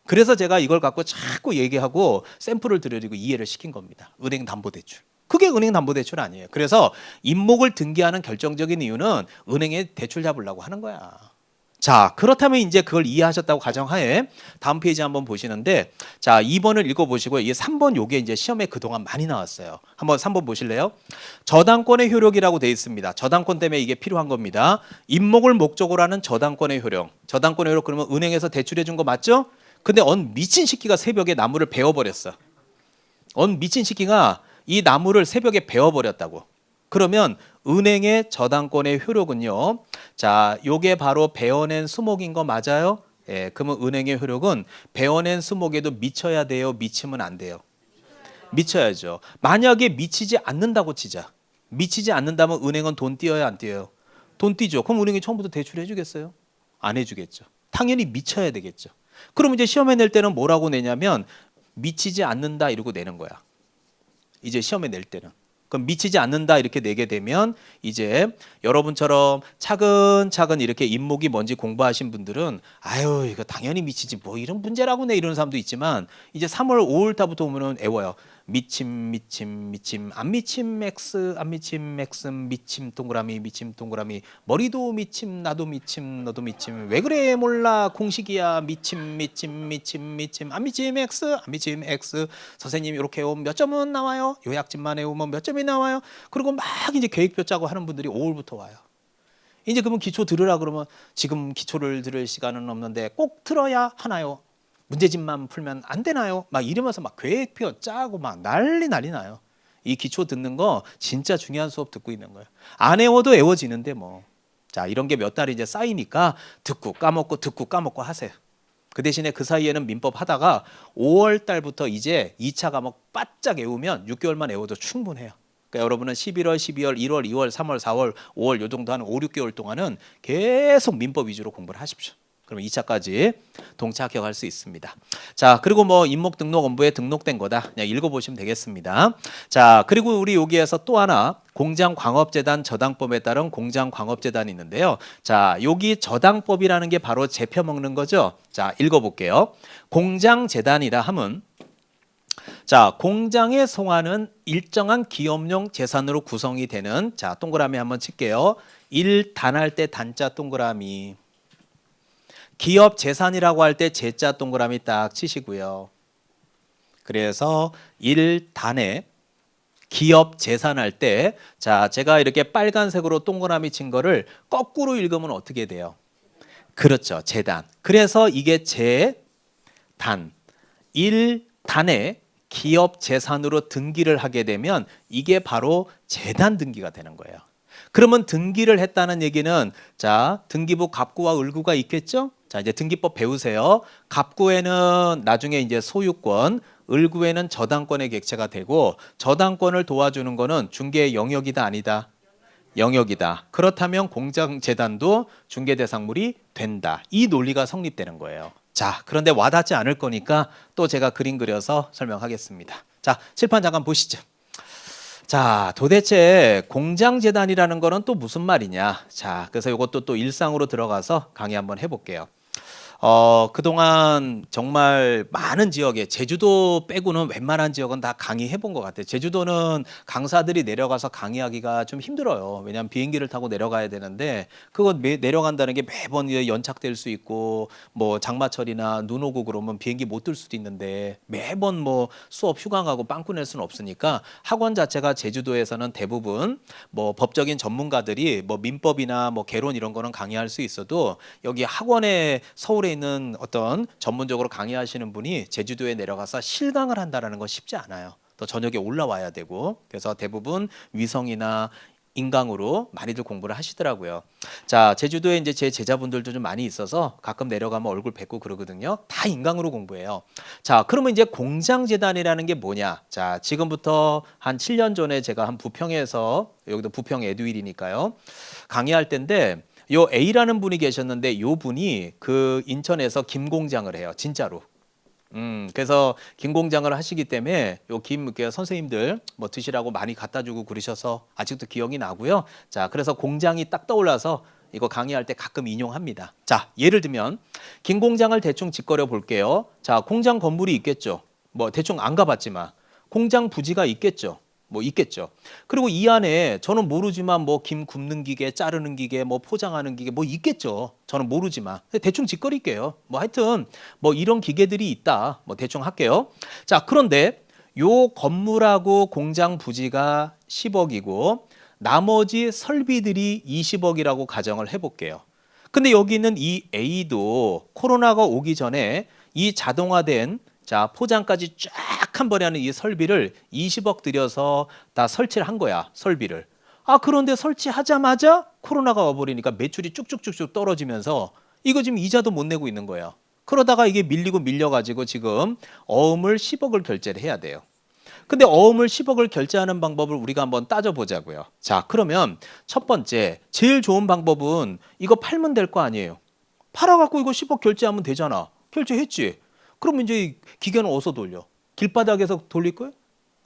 그래서 제가 이걸 갖고 자꾸 얘기하고 샘플을 드려드리고 이해를 시킨 겁니다. 은행 담보대출. 그게 은행 담보대출 아니에요. 그래서 임목을 등기하는 결정적인 이유는 은행에 대출 잡으려고 하는 거야. 자, 그렇다면 이제 그걸 이해하셨다고 가정하에 다음 페이지 한번 보시는데 자, 2번을 읽어보시고요. 이 3번 요게 이제 시험에 그동안 많이 나왔어요. 한번 3번 보실래요? 저당권의 효력이라고 되어 있습니다. 저당권 때문에 이게 필요한 겁니다. 임목을 목적으로 하는 저당권의 효력. 저당권의 효력 그러면 은행에서 대출해 준 거 맞죠? 근데 미친 새끼가 새벽에 나무를 베어버렸어. 미친 새끼가 이 나무를 새벽에 베어버렸다고. 그러면 은행의 저당권의 효력은요. 자, 요게 바로 베어낸 수목인 거 맞아요? 예, 그러면 은행의 효력은 베어낸 수목에도 미쳐야 돼요? 미치면 안 돼요? 미쳐야죠. 만약에 미치지 않는다고 치자. 미치지 않는다면 은행은 돈 띄어야 안 띄어요? 돈 띄죠. 그럼 은행이 처음부터 대출해 주겠어요? 안 해주겠죠. 당연히 미쳐야 되겠죠. 그럼 이제 시험에 낼 때는 뭐라고 내냐면 미치지 않는다 이러고 내는 거야. 이제 시험에 낼 때는. 그럼 미치지 않는다 이렇게 내게 되면 이제 여러분처럼 차근차근 이렇게 임목이 뭔지 공부하신 분들은 아유 이거 당연히 미치지 뭐 이런 문제라고 내 이런 사람도 있지만 이제 3월 5월 달부터 오면은 애워요. 미침 안 미침 X 안 미침 X 미침 동그라미 미침 동그라미 머리도 미침 나도 미침 너도 미침 왜 그래 몰라 공식이야 미침 안 미침 X 안 미침 X 선생님 이렇게 해오면 몇 점은 나와요? 요약집만 해오면 몇 점이 나와요? 그리고 막 이제 계획표 짜고 하는 분들이 5월부터 와요. 이제 그러면 기초 들으라 그러면 지금 기초를 들을 시간은 없는데 꼭 들어야 하나요? 문제집만 풀면 안 되나요? 막 이러면서 막 계획표 짜고 막 난리 나요. 이 기초 듣는 거 진짜 중요한 수업 듣고 있는 거예요. 안 외워도 외워지는데 뭐. 자, 이런 게 몇 달이 이제 쌓이니까 듣고 까먹고 하세요. 그 대신에 그 사이에는 민법 하다가 5월 달부터 이제 2차 과목 바짝 외우면 6개월만 외워도 충분해요. 그러니까 여러분은 11월, 12월, 1월, 2월, 3월, 4월, 5월 요 정도 한 5, 6개월 동안은 계속 민법 위주로 공부를 하십시오. 그러면 2차까지 동차 합격할 수 있습니다. 자, 그리고 뭐 임목등록원부에 등록된 거다. 그냥 읽어보시면 되겠습니다. 자, 그리고 우리 여기에서 또 하나 공장광업재단 저당법에 따른 공장광업재단이 있는데요. 자, 여기 저당법이라는 게 바로 재펴먹는 거죠. 자, 읽어볼게요. 공장재단이라 함은 자, 공장에 송하는 일정한 기업용 재산으로 구성이 되는 자, 동그라미 한번 칠게요. 일단할 때 단자 동그라미. 기업 재산이라고 할 때 재자 동그라미 딱 치시고요. 그래서 일단에 기업 재산할 때, 자, 제가 이렇게 빨간색으로 동그라미 친 거를 거꾸로 읽으면 어떻게 돼요? 그렇죠. 재단. 그래서 이게 재단. 1단에 기업 재산으로 등기를 하게 되면 이게 바로 재단 등기가 되는 거예요. 그러면 등기를 했다는 얘기는 자, 등기부 갑구와 을구가 있겠죠? 자, 이제 등기법 배우세요. 갑구에는 나중에 이제 소유권, 을구에는 저당권의 객체가 되고 저당권을 도와주는 거는 중개의 영역이다 아니다. 영역이다. 그렇다면 공장재단도 중개대상물이 된다. 이 논리가 성립되는 거예요. 자, 그런데 와닿지 않을 거니까 또 제가 그림 그려서 설명하겠습니다. 자, 칠판 잠깐 보시죠. 자, 도대체 공장재단이라는 거는 또 무슨 말이냐. 자, 그래서 이것도 또 일상으로 들어가서 강의 한번 해볼게요. 그동안 정말 많은 지역에 제주도 빼고는 웬만한 지역은 다 강의해 본 것 같아요. 제주도는 강사들이 내려가서 강의하기가 좀 힘들어요. 왜냐하면 비행기를 타고 내려가야 되는데 그거 내려간다는 게 매번 연착될 수 있고 뭐 장마철이나 눈 오고 그러면 비행기 못 뜰 수도 있는데 매번 뭐 수업 휴강 가고 빵꾸 낼 수는 없으니까 학원 자체가 제주도에서는 대부분 뭐 법적인 전문가들이 뭐 민법이나 뭐 개론 이런 거는 강의할 수 있어도 여기 학원에 서울에 있는 어떤 전문적으로 강의하시는 분이 제주도에 내려가서 실강을 한다는 건 쉽지 않아요. 또 저녁에 올라와야 되고 그래서 대부분 위성이나 인강으로 많이들 공부를 하시더라고요. 자, 제주도에 이제 제 제자분들도 좀 많이 있어서 가끔 내려가면 얼굴 뵙고 그러거든요. 다 인강으로 공부해요. 자, 그러면 이제 공장재단이라는 게 뭐냐? 자, 지금부터 한 7년 전에 제가 한 부평에서 여기도 부평 에듀윌이니까요. 강의할 때인데 요 A라는 분이 계셨는데 요 분이 그 인천에서 김공장을 해요. 진짜로. 그래서 김공장을 하시기 때문에 요 김 선생님들 뭐 드시라고 많이 갖다 주고 그러셔서 아직도 기억이 나고요. 자, 그래서 공장이 딱 떠올라서 이거 강의할 때 가끔 인용합니다. 자, 예를 들면 김공장을 대충 짓거려 볼게요. 자, 공장 건물이 있겠죠. 뭐 대충 안 가봤지만 공장 부지가 있겠죠. 뭐 있겠죠. 그리고 이 안에 저는 모르지만 뭐 김 굽는 기계, 자르는 기계, 뭐 포장하는 기계 뭐 있겠죠. 저는 모르지만 대충 짓거릴게요. 뭐 하여튼 뭐 이런 기계들이 있다. 뭐 대충 할게요. 자, 그런데 요 건물하고 공장 부지가 10억이고 나머지 설비들이 20억이라고 가정을 해볼게요. 근데 여기 있는 이 A도 코로나가 오기 전에 이 자동화된 자, 포장까지 쫙 한 번에 하는 이 설비를 20억 들여서 다 설치를 한 거야, 설비를. 아, 그런데 설치하자마자 코로나가 와버리니까 매출이 쭉쭉쭉쭉 떨어지면서 이거 지금 이자도 못 내고 있는 거예요. 그러다가 이게 밀리고 밀려가지고 지금 어음을 10억을 결제를 해야 돼요. 근데 어음을 10억을 결제하는 방법을 우리가 한번 따져보자고요. 자, 그러면 첫 번째, 제일 좋은 방법은 이거 팔면 될 거 아니에요. 팔아갖고 이거 10억 결제하면 되잖아. 결제했지. 그럼 이제 기계는 어디서 돌려? 길바닥에서 돌릴 거예요?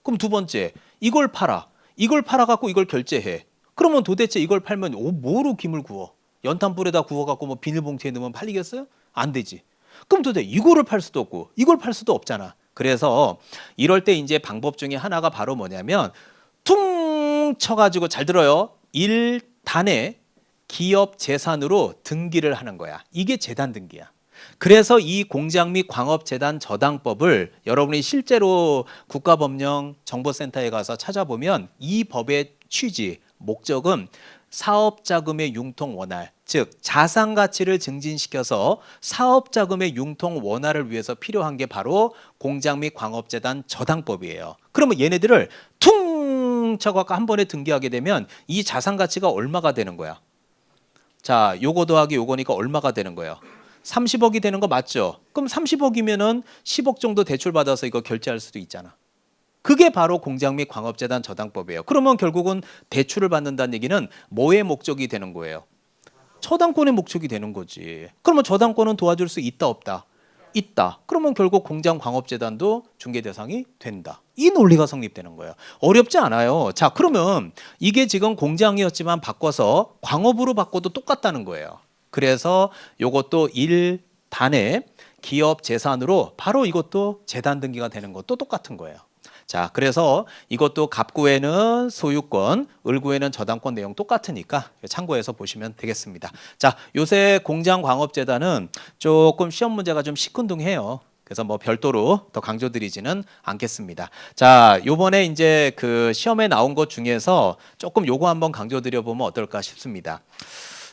그럼 두 번째, 이걸 팔아. 이걸 팔아갖고 이걸 결제해. 그러면 도대체 이걸 팔면 뭐로 김을 구워? 연탄불에다 구워갖고 뭐 비닐봉투에 넣으면 팔리겠어요? 안 되지. 그럼 도대체 이거를 팔 수도 없고 이걸 팔 수도 없잖아. 그래서 이럴 때 이제 방법 중에 하나가 바로 뭐냐면 퉁 쳐가지고 잘 들어요. 1단에 기업 재산으로 등기를 하는 거야. 이게 재단 등기야. 그래서 이 공장 및 광업재단 저당법을 여러분이 실제로 국가법령 정보센터에 가서 찾아보면 이 법의 취지, 목적은 사업자금의 융통 원활, 즉 자산가치를 증진시켜서 사업자금의 융통 원활을 위해서 필요한 게 바로 공장 및 광업재단 저당법이에요. 그러면 얘네들을 퉁 쳐갖고 한 번에 등기하게 되면 이 자산가치가 얼마가 되는 거야? 자, 요거 더하기 요거니까 얼마가 되는 거예요? 30억이 되는 거 맞죠? 그럼 30억이면은 10억 정도 대출 받아서 이거 결제할 수도 있잖아. 그게 바로 공장 및 광업재단 저당법이에요. 그러면 결국은 대출을 받는다는 얘기는 뭐의 목적이 되는 거예요? 저당권의 목적이 되는 거지. 그러면 저당권은 도와줄 수 있다 없다? 있다. 그러면 결국 공장 광업재단도 중개 대상이 된다. 이 논리가 성립되는 거예요. 어렵지 않아요. 자, 그러면 이게 지금 공장이었지만 바꿔서 광업으로 바꿔도 똑같다는 거예요. 그래서 이것도 1단의 기업 재산으로 바로 이것도 재단 등기가 되는 것도 똑같은 거예요. 자, 그래서 이것도 갑구에는 소유권, 을구에는 저당권 내용 똑같으니까 참고해서 보시면 되겠습니다. 자, 요새 공장광업재단은 조금 시험 문제가 좀 시큰둥해요. 그래서 뭐 별도로 더 강조드리지는 않겠습니다. 자, 요번에 이제 그 시험에 나온 것 중에서 조금 요거 한번 강조드려 보면 어떨까 싶습니다.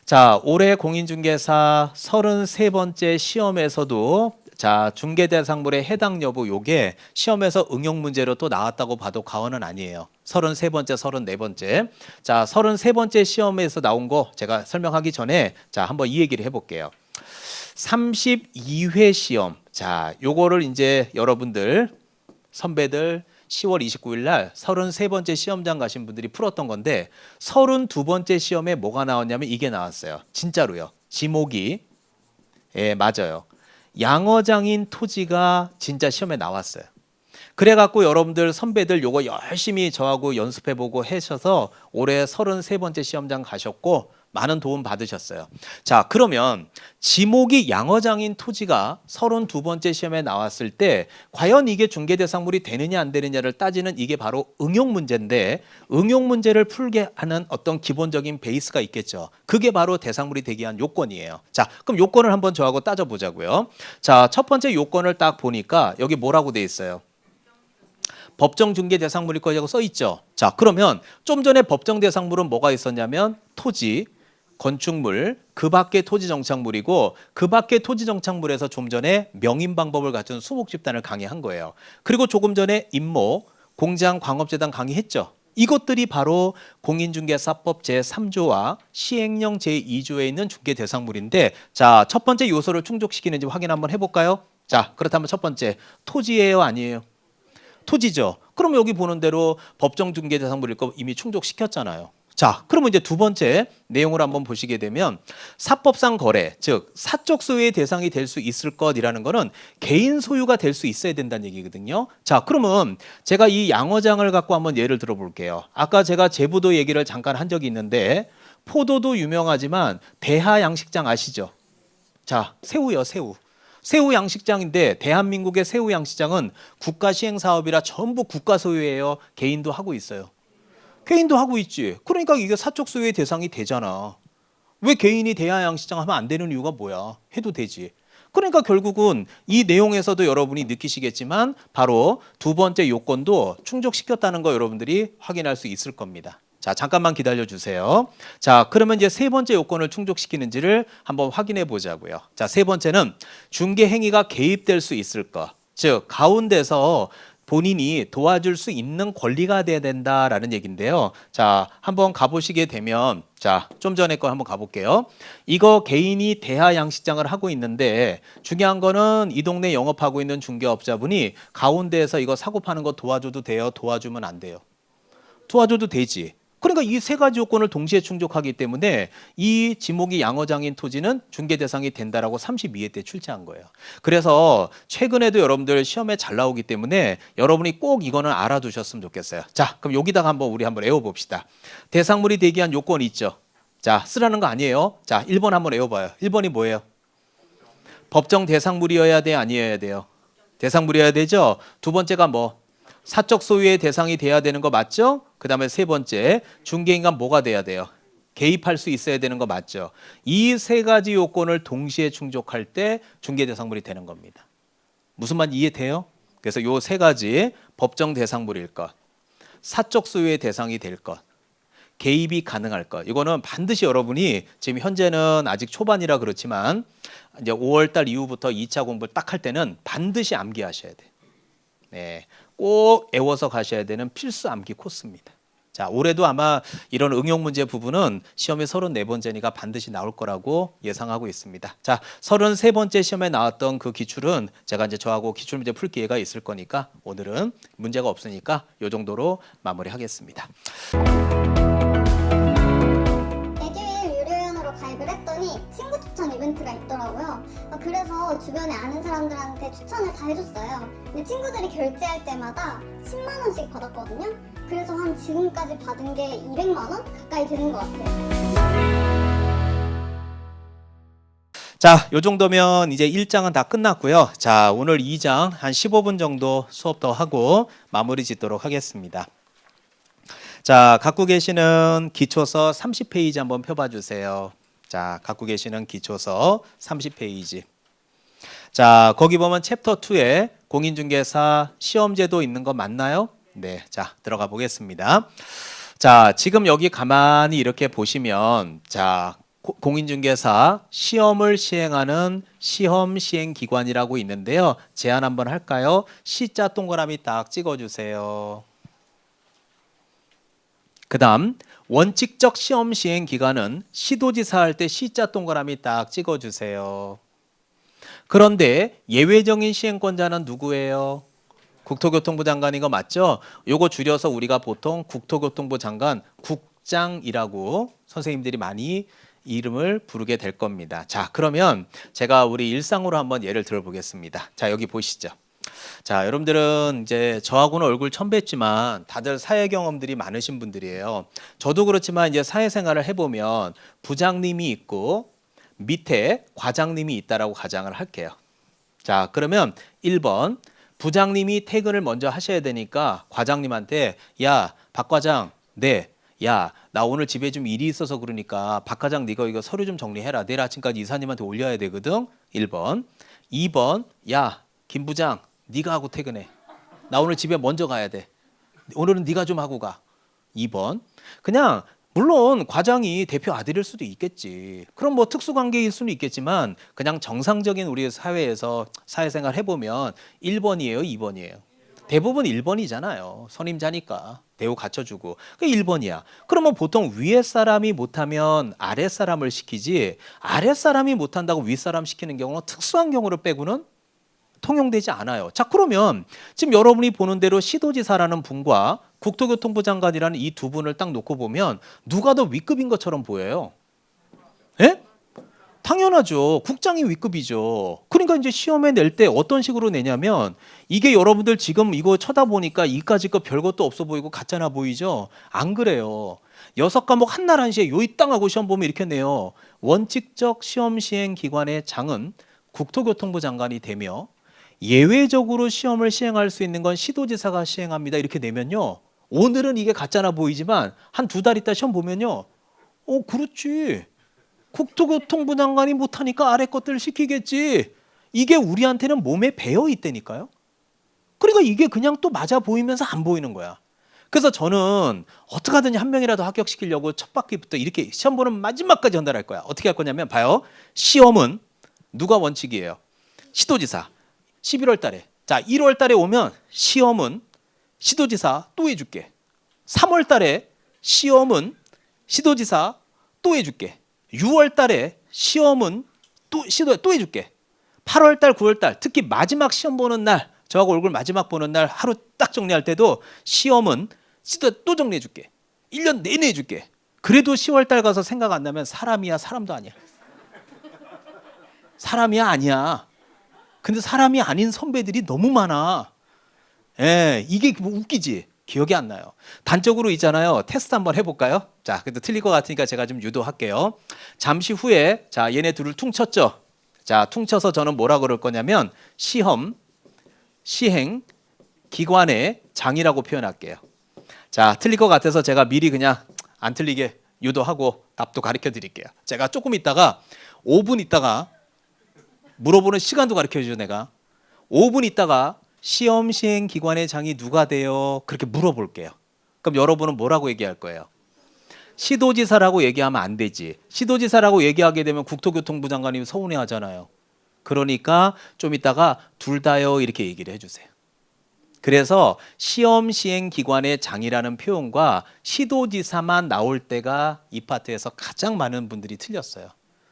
자, 올해 공인중개사 33번째 시험에서도 자, 중개대상물의 해당 여부 요게 시험에서 응용 문제로 또 나왔다고 봐도 과언은 아니에요. 33번째, 34번째. 자, 33번째 시험에서 나온 거 제가 설명하기 전에 자, 한번 이 얘기를 해볼게요. 32회 시험. 자, 요거를 이제 여러분들 선배들 10월 29일 날 33번째 시험장 가신 분들이 풀었던 건데 32번째 시험에 뭐가 나왔냐면 이게 나왔어요. 진짜로요. 지목이 예, 맞아요. 양어장인 토지가 진짜 시험에 나왔어요. 그래갖고 여러분들 선배들 요거 열심히 저하고 연습해보고 하셔서 올해 33번째 시험장 가셨고 많은 도움 받으셨어요. 자, 그러면 지목이 양어장인 토지가 32번째 시험에 나왔을 때 과연 이게 중개대상물이 되느냐 안 되느냐를 따지는 이게 바로 응용 문제인데 응용 문제를 풀게 하는 어떤 기본적인 베이스가 있겠죠. 그게 바로 대상물이 되기 위한 요건이에요. 자, 그럼 요건을 한번 저하고 따져보자고요. 자, 첫 번째 요건을 딱 보니까 여기 뭐라고 돼 있어요? 법정 중개 대상물일 거라고 써 있죠. 자, 그러면 좀 전에 법정 대상물은 뭐가 있었냐면 토지, 건축물, 그 밖의 토지 정착물이고 그 밖의 토지 정착물에서 좀 전에 명인 방법을 갖춘 수목 집단을 강의한 거예요. 그리고 조금 전에 임모, 공장, 광업재단 강의했죠. 이것들이 바로 공인중개사법 제3조와 시행령 제2조에 있는 중개 대상물인데 자, 첫 번째 요소를 충족시키는지 확인 한번 해볼까요? 자, 그렇다면 첫 번째 토지예요, 아니에요? 토지죠. 그럼 여기 보는 대로 법정 중개 대상물일 거 이미 충족시켰잖아요. 자, 그러면 이제 두 번째 내용을 한번 보시게 되면 사법상 거래, 즉 사적 소유의 대상이 될 수 있을 것이라는 거는 개인 소유가 될 수 있어야 된다는 얘기거든요. 자, 그러면 제가 이 양어장을 갖고 한번 예를 들어 볼게요. 아까 제가 제부도 얘기를 잠깐 한 적이 있는데 포도도 유명하지만 대하 양식장 아시죠? 자, 새우요, 새우. 새우 양식장인데 대한민국의 새우 양식장은 국가 시행 사업이라 전부 국가 소유예요. 개인도 하고 있어요. 개인도 하고 있지. 그러니까 이게 사적 소유의 대상이 되잖아. 왜 개인이 대하 양식장 하면 안 되는 이유가 뭐야? 해도 되지. 그러니까 결국은 이 내용에서도 여러분이 느끼시겠지만 바로 두 번째 요건도 충족시켰다는 거 여러분들이 확인할 수 있을 겁니다. 자, 잠깐만 기다려 주세요. 자, 그러면 이제 세 번째 요건을 충족시키는지를 한번 확인해 보자고요. 자, 세 번째는 중개 행위가 개입될 수 있을 것. 즉, 가운데서 본인이 도와줄 수 있는 권리가 돼야 된다라는 얘기인데요. 자, 한번 가보시게 되면 자, 좀 전에 거 한번 가볼게요. 이거 개인이 대하 양식장을 하고 있는데 중요한 거는 이 동네 영업하고 있는 중개업자분이 가운데에서 이거 사고 파는 거 도와줘도 돼요? 도와주면 안 돼요? 도와줘도 되지. 그러니까 이 세 가지 요건을 동시에 충족하기 때문에 이 지목이 양어장인 토지는 중개 대상이 된다라고 32회 때 출제한 거예요. 그래서 최근에도 여러분들 시험에 잘 나오기 때문에 여러분이 꼭 이거는 알아두셨으면 좋겠어요. 자, 그럼 여기다가 한번 우리 한번 외워봅시다. 대상물이 되기 위한 요건이 있죠. 자, 쓰라는 거 아니에요. 자, 1번 한번 외워봐요. 1번이 뭐예요? 법정 대상물이어야 돼, 아니어야 돼요? 대상물이어야 되죠. 두 번째가 뭐? 사적 소유의 대상이 돼야 되는 거 맞죠? 그 다음에 세 번째, 중개인간 뭐가 돼야 돼요? 개입할 수 있어야 되는 거 맞죠? 이 세 가지 요건을 동시에 충족할 때 중개 대상물이 되는 겁니다. 무슨 말 이해돼요? 그래서 요 세 가지 법정 대상물일 것, 사적 소유의 대상이 될 것, 개입이 가능할 것. 이거는 반드시 여러분이 지금 현재는 아직 초반이라 그렇지만 이제 5월 달 이후부터 2차 공부를 딱 할 때는 반드시 암기하셔야 돼. 네. 꼭 외워서 가셔야 되는 필수 암기 코스입니다. 자, 올해도 아마 이런 응용 문제 부분은 시험이 34번째니까 반드시 나올 거라고 예상하고 있습니다. 자, 33번째 시험에 나왔던 그 기출은 제가 이제 저하고 기출 문제 풀 기회가 있을 거니까 오늘은 문제가 없으니까 이 정도로 마무리하겠습니다. 에듀윌 유료회원으로 가입을 했더니 친구 추천 이벤트가 있더라고요. 그래서 주변에 아는 사람들한테 추천을 다 해줬어요. 근데 친구들이 결제할 때마다 10만 원씩 받았거든요. 그래서 한 지금까지 받은 게 200만 원 가까이 되는 것 같아요. 자, 요 정도면 이제 1장은 다 끝났고요. 자, 오늘 2장 한 15분 정도 수업 더 하고 마무리 짓도록 하겠습니다. 자, 갖고 계시는 기초서 30페이지 한번 펴봐 주세요. 자, 갖고 계시는 기초서 30페이지. 자, 거기 보면 챕터 2에 공인중개사 시험제도 있는 거 맞나요? 네, 자, 들어가 보겠습니다. 자, 지금 여기 가만히 이렇게 보시면 자, 공인중개사 시험을 시행하는 시험 시행 기관이라고 있는데요. 제안 한번 할까요? C자 동그라미 딱 찍어주세요. 그다음 원칙적 시험 시행 기간은 시도지사 할 때 C자 동그라미 딱 찍어주세요. 그런데 예외적인 시행권자는 누구예요? 국토교통부 장관인 거 맞죠? 요거 줄여서 우리가 보통 국토교통부 장관 국장이라고 선생님들이 많이 이름을 부르게 될 겁니다. 자, 그러면 제가 우리 일상으로 한번 예를 들어보겠습니다. 자, 여기 보시죠. 자, 여러분들은 이제 저하고는 얼굴 처음 뵙지만 다들 사회 경험들이 많으신 분들이에요. 저도 그렇지만 이제 사회생활을 해보면 부장님이 있고 밑에 과장님이 있다라고 가정을 할게요. 자, 그러면 1번 부장님이 퇴근을 먼저 하셔야 되니까 과장님한테 야, 박 과장, 네, 야, 나 오늘 집에 좀 일이 있어서 그러니까 박 과장 네가 이거 서류 좀 정리해라. 내일 아침까지 이사님한테 올려야 되거든. 1번. 2번, 야, 김 부장, 네가 하고 퇴근해. 나 오늘 집에 먼저 가야 돼. 오늘은 네가 좀 하고 가. 2번. 그냥 물론 과장이 대표 아들일 수도 있겠지. 그럼 뭐 특수관계일 수는 있겠지만 그냥 정상적인 우리 사회에서 사회생활 해보면 1번이에요, 2번이에요. 대부분 1번이잖아요. 선임자니까 대우 갖춰주고. 그 1번이야. 그러면 보통 위에 사람이 못하면 아래 사람을 시키지 아래 사람이 못한다고 윗 사람 시키는 경우는 특수한 경우를 빼고는 통용되지 않아요. 자, 그러면 지금 여러분이 보는 대로 시도지사라는 분과 국토교통부 장관이라는 이 두 분을 딱 놓고 보면 누가 더 윗급인 것처럼 보여요? 예? 당연하죠. 국장이 윗급이죠. 그러니까 이제 시험에 낼 때 어떤 식으로 내냐면 이게 여러분들 지금 이거 쳐다보니까 이까짓 거 별것도 없어 보이고 같잖아 보이죠? 안 그래요. 6과목 한날 한시에 요이 땅하고 시험 보면 이렇게 내요. 원칙적 시험 시행 기관의 장은 국토교통부 장관이 되며 예외적으로 시험을 시행할 수 있는 건 시도지사가 시행합니다. 이렇게 내면요. 오늘은 이게 같잖아 보이지만 한 2달 있다 시험 보면요. 그렇지. 국토교통부 장관이 못하니까 아래 것들을 시키겠지. 이게 우리한테는 몸에 배어 있다니까요. 그러니까 이게 그냥 또 맞아 보이면서 안 보이는 거야. 그래서 저는 어떻게 하든지 한 명이라도 합격시키려고 첫 바퀴부터 이렇게 시험 보는 마지막까지 전달할 거야. 어떻게 할 거냐면 봐요. 시험은 누가 원칙이에요? 시도지사. 11월 달에. 자, 1월 달에 오면 시험은 시도지사 또 해줄게. 3월 달에 시험은 시도지사 또 해줄게. 6월 달에 시험은 또 해줄게. 8월 달, 9월 달, 특히 마지막 시험 보는 날, 저하고 얼굴 마지막 보는 날 하루 딱 정리할 때도 시험은 시도 또 정리해줄게. 1년 내내 해줄게. 그래도 10월 달 가서 생각 안 나면 사람이야, 사람도 아니야. 사람이야, 아니야. 근데 사람이 아닌 선배들이 너무 많아. 예, 이게 뭐 웃기지? 기억이 안 나요. 단적으로 있잖아요. 테스트 한번 해볼까요? 자, 근데 틀릴 것 같으니까 제가 좀 유도할게요. 잠시 후에 자, 얘네 둘을 퉁쳤죠. 자, 퉁쳐서 저는 뭐라 그럴 거냐면 시험, 시행, 기관의 장이라고 표현할게요. 자, 틀릴 것 같아서 제가 미리 그냥 안 틀리게 유도하고 답도 가르쳐 드릴게요. 제가 조금 있다가 5분 있다가 물어보는 시간도 가르쳐줘 내가. 5분 있다가 시험 시행 기관의 장이 누가 돼요? 그렇게 물어볼게요. 그럼 여러분은 뭐라고 얘기할 거예요? 시도지사라고 얘기하면 안 되지. 시도지사라고 얘기하게 되면 국토교통부 장관이 서운해하잖아요. 그러니까 좀 있다가 둘 다요 이렇게 얘기를 해주세요. 그래서 시험 시행 기관의 장이라는 표현과 시도지사만 나올 때가 이 파트에서 가장 많은 분들이 틀렸어요.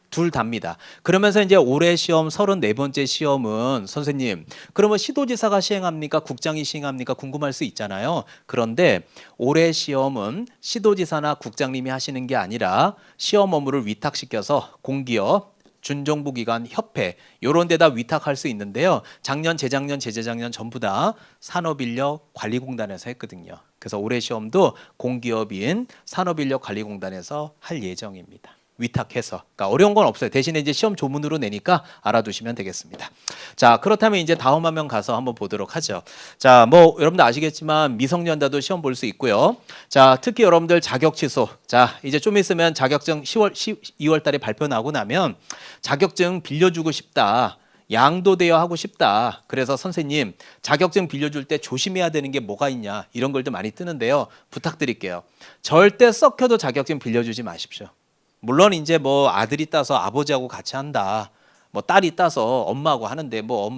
둘 다입니다. 그러면서 이제 올해 시험 34번째 시험은 선생님 그러면 시도지사가 시행합니까? 국장이 시행합니까? 궁금할 수 있잖아요. 그런데 올해 시험은 시도지사나 국장님이 하시는 게 아니라 시험 업무를 위탁시켜서 공기업, 준정부기관, 협회 이런 데다 위탁할 수 있는데요. 작년, 재작년, 재재작년 전부 다 산업인력관리공단에서 했거든요. 그래서 올해 시험도 공기업인 산업인력관리공단에서 할 예정입니다. 위탁해서. 그러니까 어려운 건 없어요. 대신에 이제 시험 조문으로 내니까 알아두시면 되겠습니다. 자, 그렇다면 이제 다음 화면 가서 한번 보도록 하죠. 자, 뭐 여러분들 아시겠지만 미성년자도 시험 볼 수 있고요. 자, 특히 여러분들 자격 취소. 자, 이제 좀 있으면 자격증 2월 달에 발표 나고 나면 자격증 빌려주고 싶다. 양도되어 하고 싶다. 그래서 선생님 자격증 빌려줄 때 조심해야 되는 게 뭐가 있냐 이런 걸도 많이 뜨는데요. 부탁드릴게요. 절대 썩혀도 자격증 빌려주지 마십시오. 물론 이제 뭐 아들이 따서 아버지하고 같이 한다. 뭐 딸이 따서 엄마하고 하는데 뭐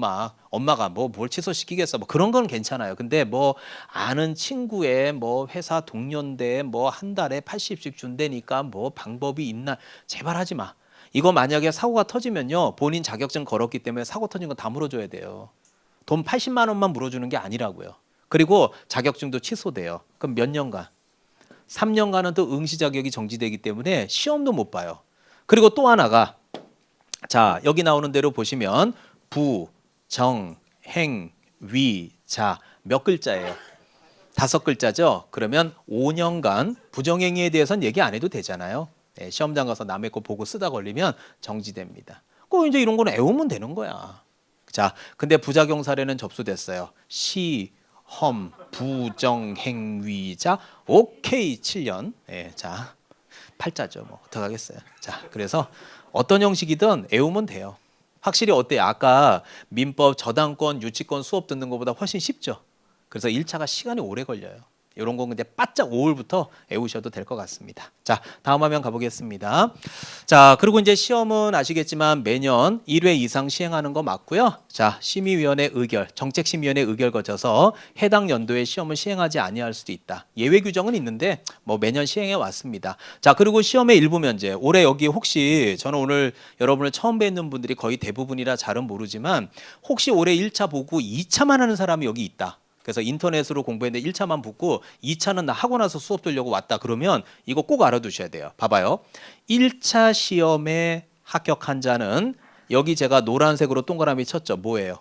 엄마가 뭐 뭘 취소시키겠어. 뭐 그런 건 괜찮아요. 근데 뭐 아는 친구의 뭐 회사 동료인데 뭐 한 달에 80씩 준다니까 뭐 방법이 있나. 제발 하지 마. 이거 만약에 사고가 터지면요. 본인 자격증 걸었기 때문에 사고 터진 거 다 물어줘야 돼요. 돈 80만 원만 물어주는 게 아니라고요. 그리고 자격증도 취소돼요. 그럼 몇 년간? 3년간은 또 응시 자격이 정지되기 때문에 시험도 못 봐요. 그리고 또 하나가 자 여기 나오는 대로 보시면 부, 정, 행, 위, 자 몇 글자예요? 5글자죠. 그러면 5년간 부정행위에 대해서는 얘기 안 해도 되잖아요. 네, 시험장 가서 남의 거 보고 쓰다 걸리면 정지됩니다. 꼭 이제 이런 거는 외우면 되는 거야. 자, 근데 부작용 사례는 접수됐어요. 시, 험, 부정행위자, 오케이 7년. 네, 자 8자죠. 뭐 어떡하겠어요. 자, 그래서 어떤 형식이든 외우면 돼요. 확실히 어때요? 아까 민법, 저당권, 유치권 수업 듣는 것보다 훨씬 쉽죠. 그래서 1차가 시간이 오래 걸려요. 이런 건 근데 바짝 5월부터 외우셔도 될 것 같습니다. 자, 다음 화면 가보겠습니다. 자, 그리고 이제 시험은 아시겠지만 매년 1회 이상 시행하는 거 맞고요. 자, 심의위원회 의결, 정책심의위원회 의결 거쳐서 해당 연도에 시험을 시행하지 아니할 수도 있다. 예외 규정은 있는데 뭐 매년 시행해 왔습니다. 자, 그리고 시험의 일부 면제. 올해 여기 혹시 저는 오늘 여러분을 처음 뵙는 분들이 거의 대부분이라 잘은 모르지만 혹시 올해 1차 보고 2차만 하는 사람이 여기 있다. 그래서 인터넷으로 공부했는데 1차만 붙고 2차는 나 하고 나서 수업 들려고 왔다 그러면 이거 꼭 알아두셔야 돼요. 봐봐요. 1차 시험에 합격한 자는 여기 제가 노란색으로 동그라미 쳤죠. 뭐예요?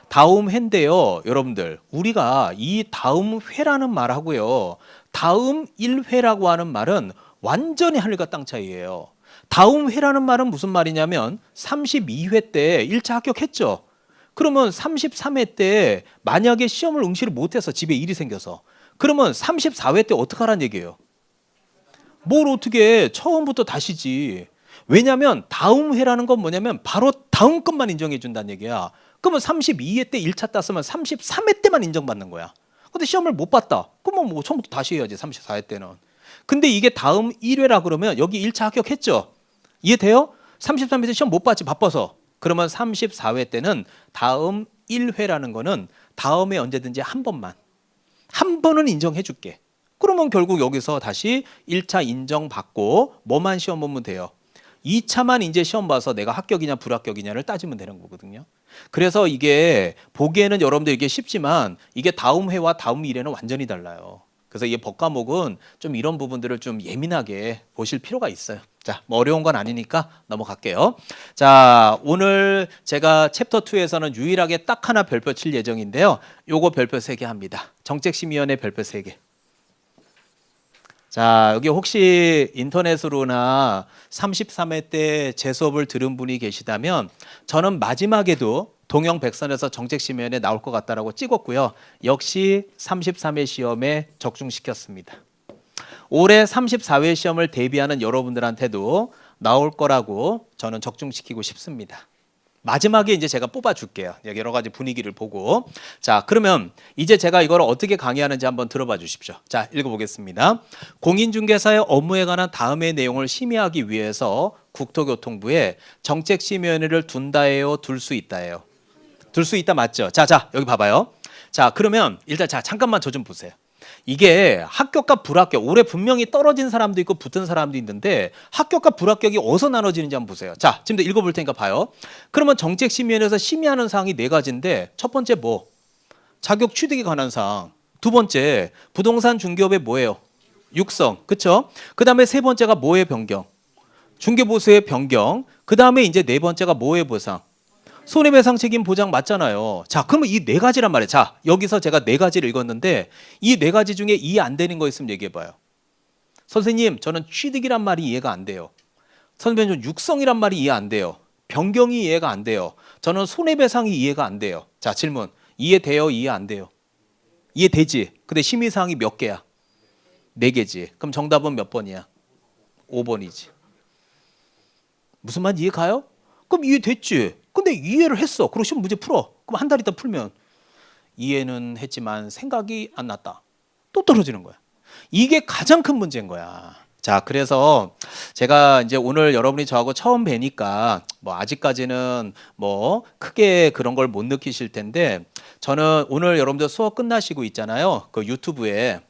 다음 회인데요. 여러분들 우리가 이 다음 회라는 말하고요. 다음 1회라고 하는 말은 완전히 하늘과 땅 차이예요. 다음 회라는 말은 무슨 말이냐면 32회 때 1차 합격했죠. 그러면 33회 때 만약에 시험을 응시를 못해서 집에 일이 생겨서 그러면 34회 때 어떡하라는 얘기예요? 뭘 어떻게 처음부터 다시지. 왜냐하면 다음 회라는 건 뭐냐면 바로 다음 것만 인정해 준다는 얘기야. 그러면 32회 때 1차 땄으면 33회 때만 인정받는 거야. 근데 시험을 못 봤다. 그러면 뭐 처음부터 다시 해야지 34회 때는. 근데 이게 다음 1회라 그러면 여기 1차 합격했죠. 이해돼요? 33회 때 시험 못 봤지 바빠서. 그러면 34회 때는 다음 1회라는 거는 다음에 언제든지 한 번은 인정해 줄게. 그러면 결국 여기서 다시 1차 인정받고 뭐만 시험 보면 돼요. 2차만 이제 시험 봐서 내가 합격이냐 불합격이냐를 따지면 되는 거거든요. 그래서 이게 보기에는 여러분들 이게 쉽지만 이게 다음 회와 다음 1회는 완전히 달라요. 그래서 이 법 과목은 좀 이런 부분들을 좀 예민하게 보실 필요가 있어요. 자, 뭐 어려운 건 아니니까 넘어갈게요. 자, 오늘 제가 챕터 2에서는 유일하게 딱 하나 별표 칠 예정인데요. 요거 별표 3개 합니다. 정책심의위원회 별표 3개. 자, 여기 혹시 인터넷으로나 33회 때 제 수업을 들은 분이 계시다면 저는 마지막에도 동영백선에서 정책심의위원회 나올 것 같다라고 찍었고요. 역시 33회 시험에 적중시켰습니다. 올해 34회 시험을 대비하는 여러분들한테도 나올 거라고 저는 적중시키고 싶습니다. 마지막에 이제 제가 뽑아줄게요. 여러 가지 분위기를 보고. 자, 그러면 이제 제가 이걸 어떻게 강의하는지 한번 들어봐 주십시오. 자, 읽어보겠습니다. 공인중개사의 업무에 관한 다음의 내용을 심의하기 위해서 국토교통부에 정책심의위원회를 둔다예요, 둘 수 있다예요? 둘 수 있다 맞죠? 자, 여기 봐봐요. 자, 그러면 일단 자 잠깐만 저 좀 보세요. 이게 합격과 불합격, 올해 분명히 떨어진 사람도 있고 붙은 사람도 있는데 합격과 불합격이 어디서 나눠지는지 한번 보세요. 자, 지금도 읽어볼 테니까 봐요. 그러면 정책심의위원회에서 심의하는 사항이 4가지인데 첫 번째 뭐? 자격 취득에 관한 사항. 두 번째, 부동산 중개업의 뭐예요? 육성, 그렇죠? 그 다음에 세 번째가 뭐의 변경? 중개보수의 변경. 그 다음에 이제 네 번째가 뭐의 보상? 손해배상 책임 보장 맞잖아요. 자, 그러면 이 4가지란 말이에요. 자, 여기서 제가 4가지를 읽었는데 이 4가지 중에 이해 안 되는 거 있으면 얘기해봐요. 선생님, 저는 취득이란 말이 이해가 안 돼요. 선생님, 저는 육성이란 말이 이해 안 돼요. 변경이 이해가 안 돼요. 저는 손해배상이 이해가 안 돼요. 자, 질문. 이해돼요? 이해 안 돼요? 이해되지? 근데 심의사항이 몇 개야? 4개지. 그럼 정답은 몇 번이야? 5번이지. 무슨 말 이해 가요? 그럼 이해됐지? 근데 이해를 했어. 그리고 시험 문제 풀어. 그럼 한 달 있다 풀면 이해는 했지만 생각이 안 났다. 또 떨어지는 거야. 이게 가장 큰 문제인 거야. 자, 그래서 제가 이제 오늘 여러분이 저하고 처음 뵈니까 뭐 아직까지는 뭐 크게 그런 걸 못 느끼실 텐데 저는 오늘 여러분들 수업 끝나시고 있잖아요. 그 유튜브에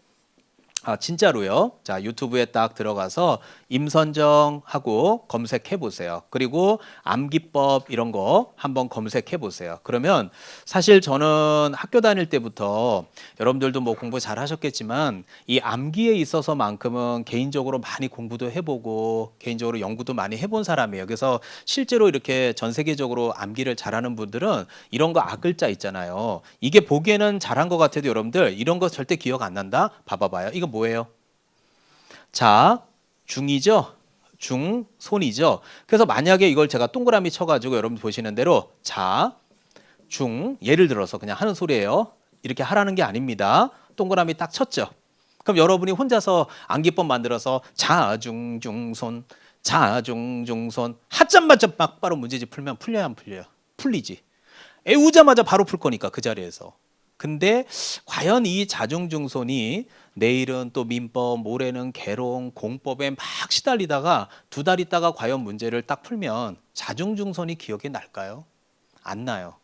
진짜로요. 자, 유튜브에 딱 들어가서 임선정하고 검색해 보세요. 그리고 암기법 이런 거 한번 검색해 보세요. 그러면 사실 저는 학교 다닐 때부터 여러분들도 뭐 공부 잘 하셨겠지만 이 암기에 있어서만큼은 개인적으로 많이 공부도 해보고 개인적으로 연구도 많이 해본 사람이에요. 그래서 실제로 이렇게 전 세계적으로 암기를 잘하는 분들은 이런 거 악글자 있잖아요. 이게 보기에는 잘한 것 같아도 여러분들 이런 거 절대 기억 안 난다? 봐봐봐요. 이거 뭐예요? 자, 중이죠? 중, 손이죠? 그래서 만약에 이걸 제가 동그라미 쳐가지고 여러분 보시는 대로 자, 중, 예를 들어서 그냥 하는 소리예요. 이렇게 하라는 게 아닙니다. 동그라미 딱 쳤죠? 그럼 여러분이 혼자서 암기법 만들어서 자, 중, 중, 손, 자, 중, 중, 손 하자마자 막바로 문제집 풀면 풀려야 안 풀려요? 풀리지. 애우자마자 바로 풀 거니까 그 자리에서. 근데 과연 이 자중중손이 내일은 또 민법, 모레는 개론, 공법에 막 시달리다가 두 달 있다가 과연 문제를 딱 풀면 자중중손이 기억이 날까요? 안 나요.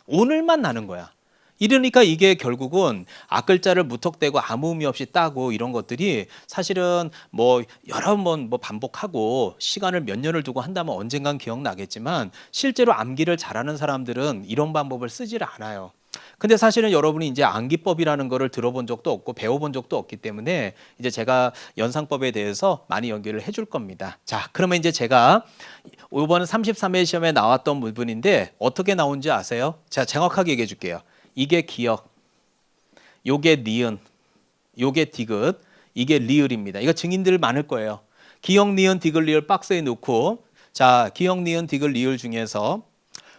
오늘만 나는 거야. 이러니까 이게 결국은 앞글자를 무턱대고 아무 의미 없이 따고 이런 것들이 사실은 뭐 여러 번 뭐 반복하고 시간을 몇 년을 두고 한다면 언젠간 기억나겠지만 실제로 암기를 잘하는 사람들은 이런 방법을 쓰질 않아요. 근데 사실은 여러분이 이제 암기법이라는 거를 들어본 적도 없고 배워본 적도 없기 때문에 이제 제가 연상법에 대해서 많이 연기를 해줄 겁니다. 자, 그러면 이제 제가 이번 33회 시험에 나왔던 부분인데 어떻게 나온지 아세요? 제가 정확하게 얘기해 줄게요. 이게 기역, 요게 니은, 요게 디귿, 이게 리을입니다. 이거 증인들 많을 거예요. 기역, 니은, 디귿, 리을 박스에 넣고 자, 기역, 니은, 디귿, 리을 중에서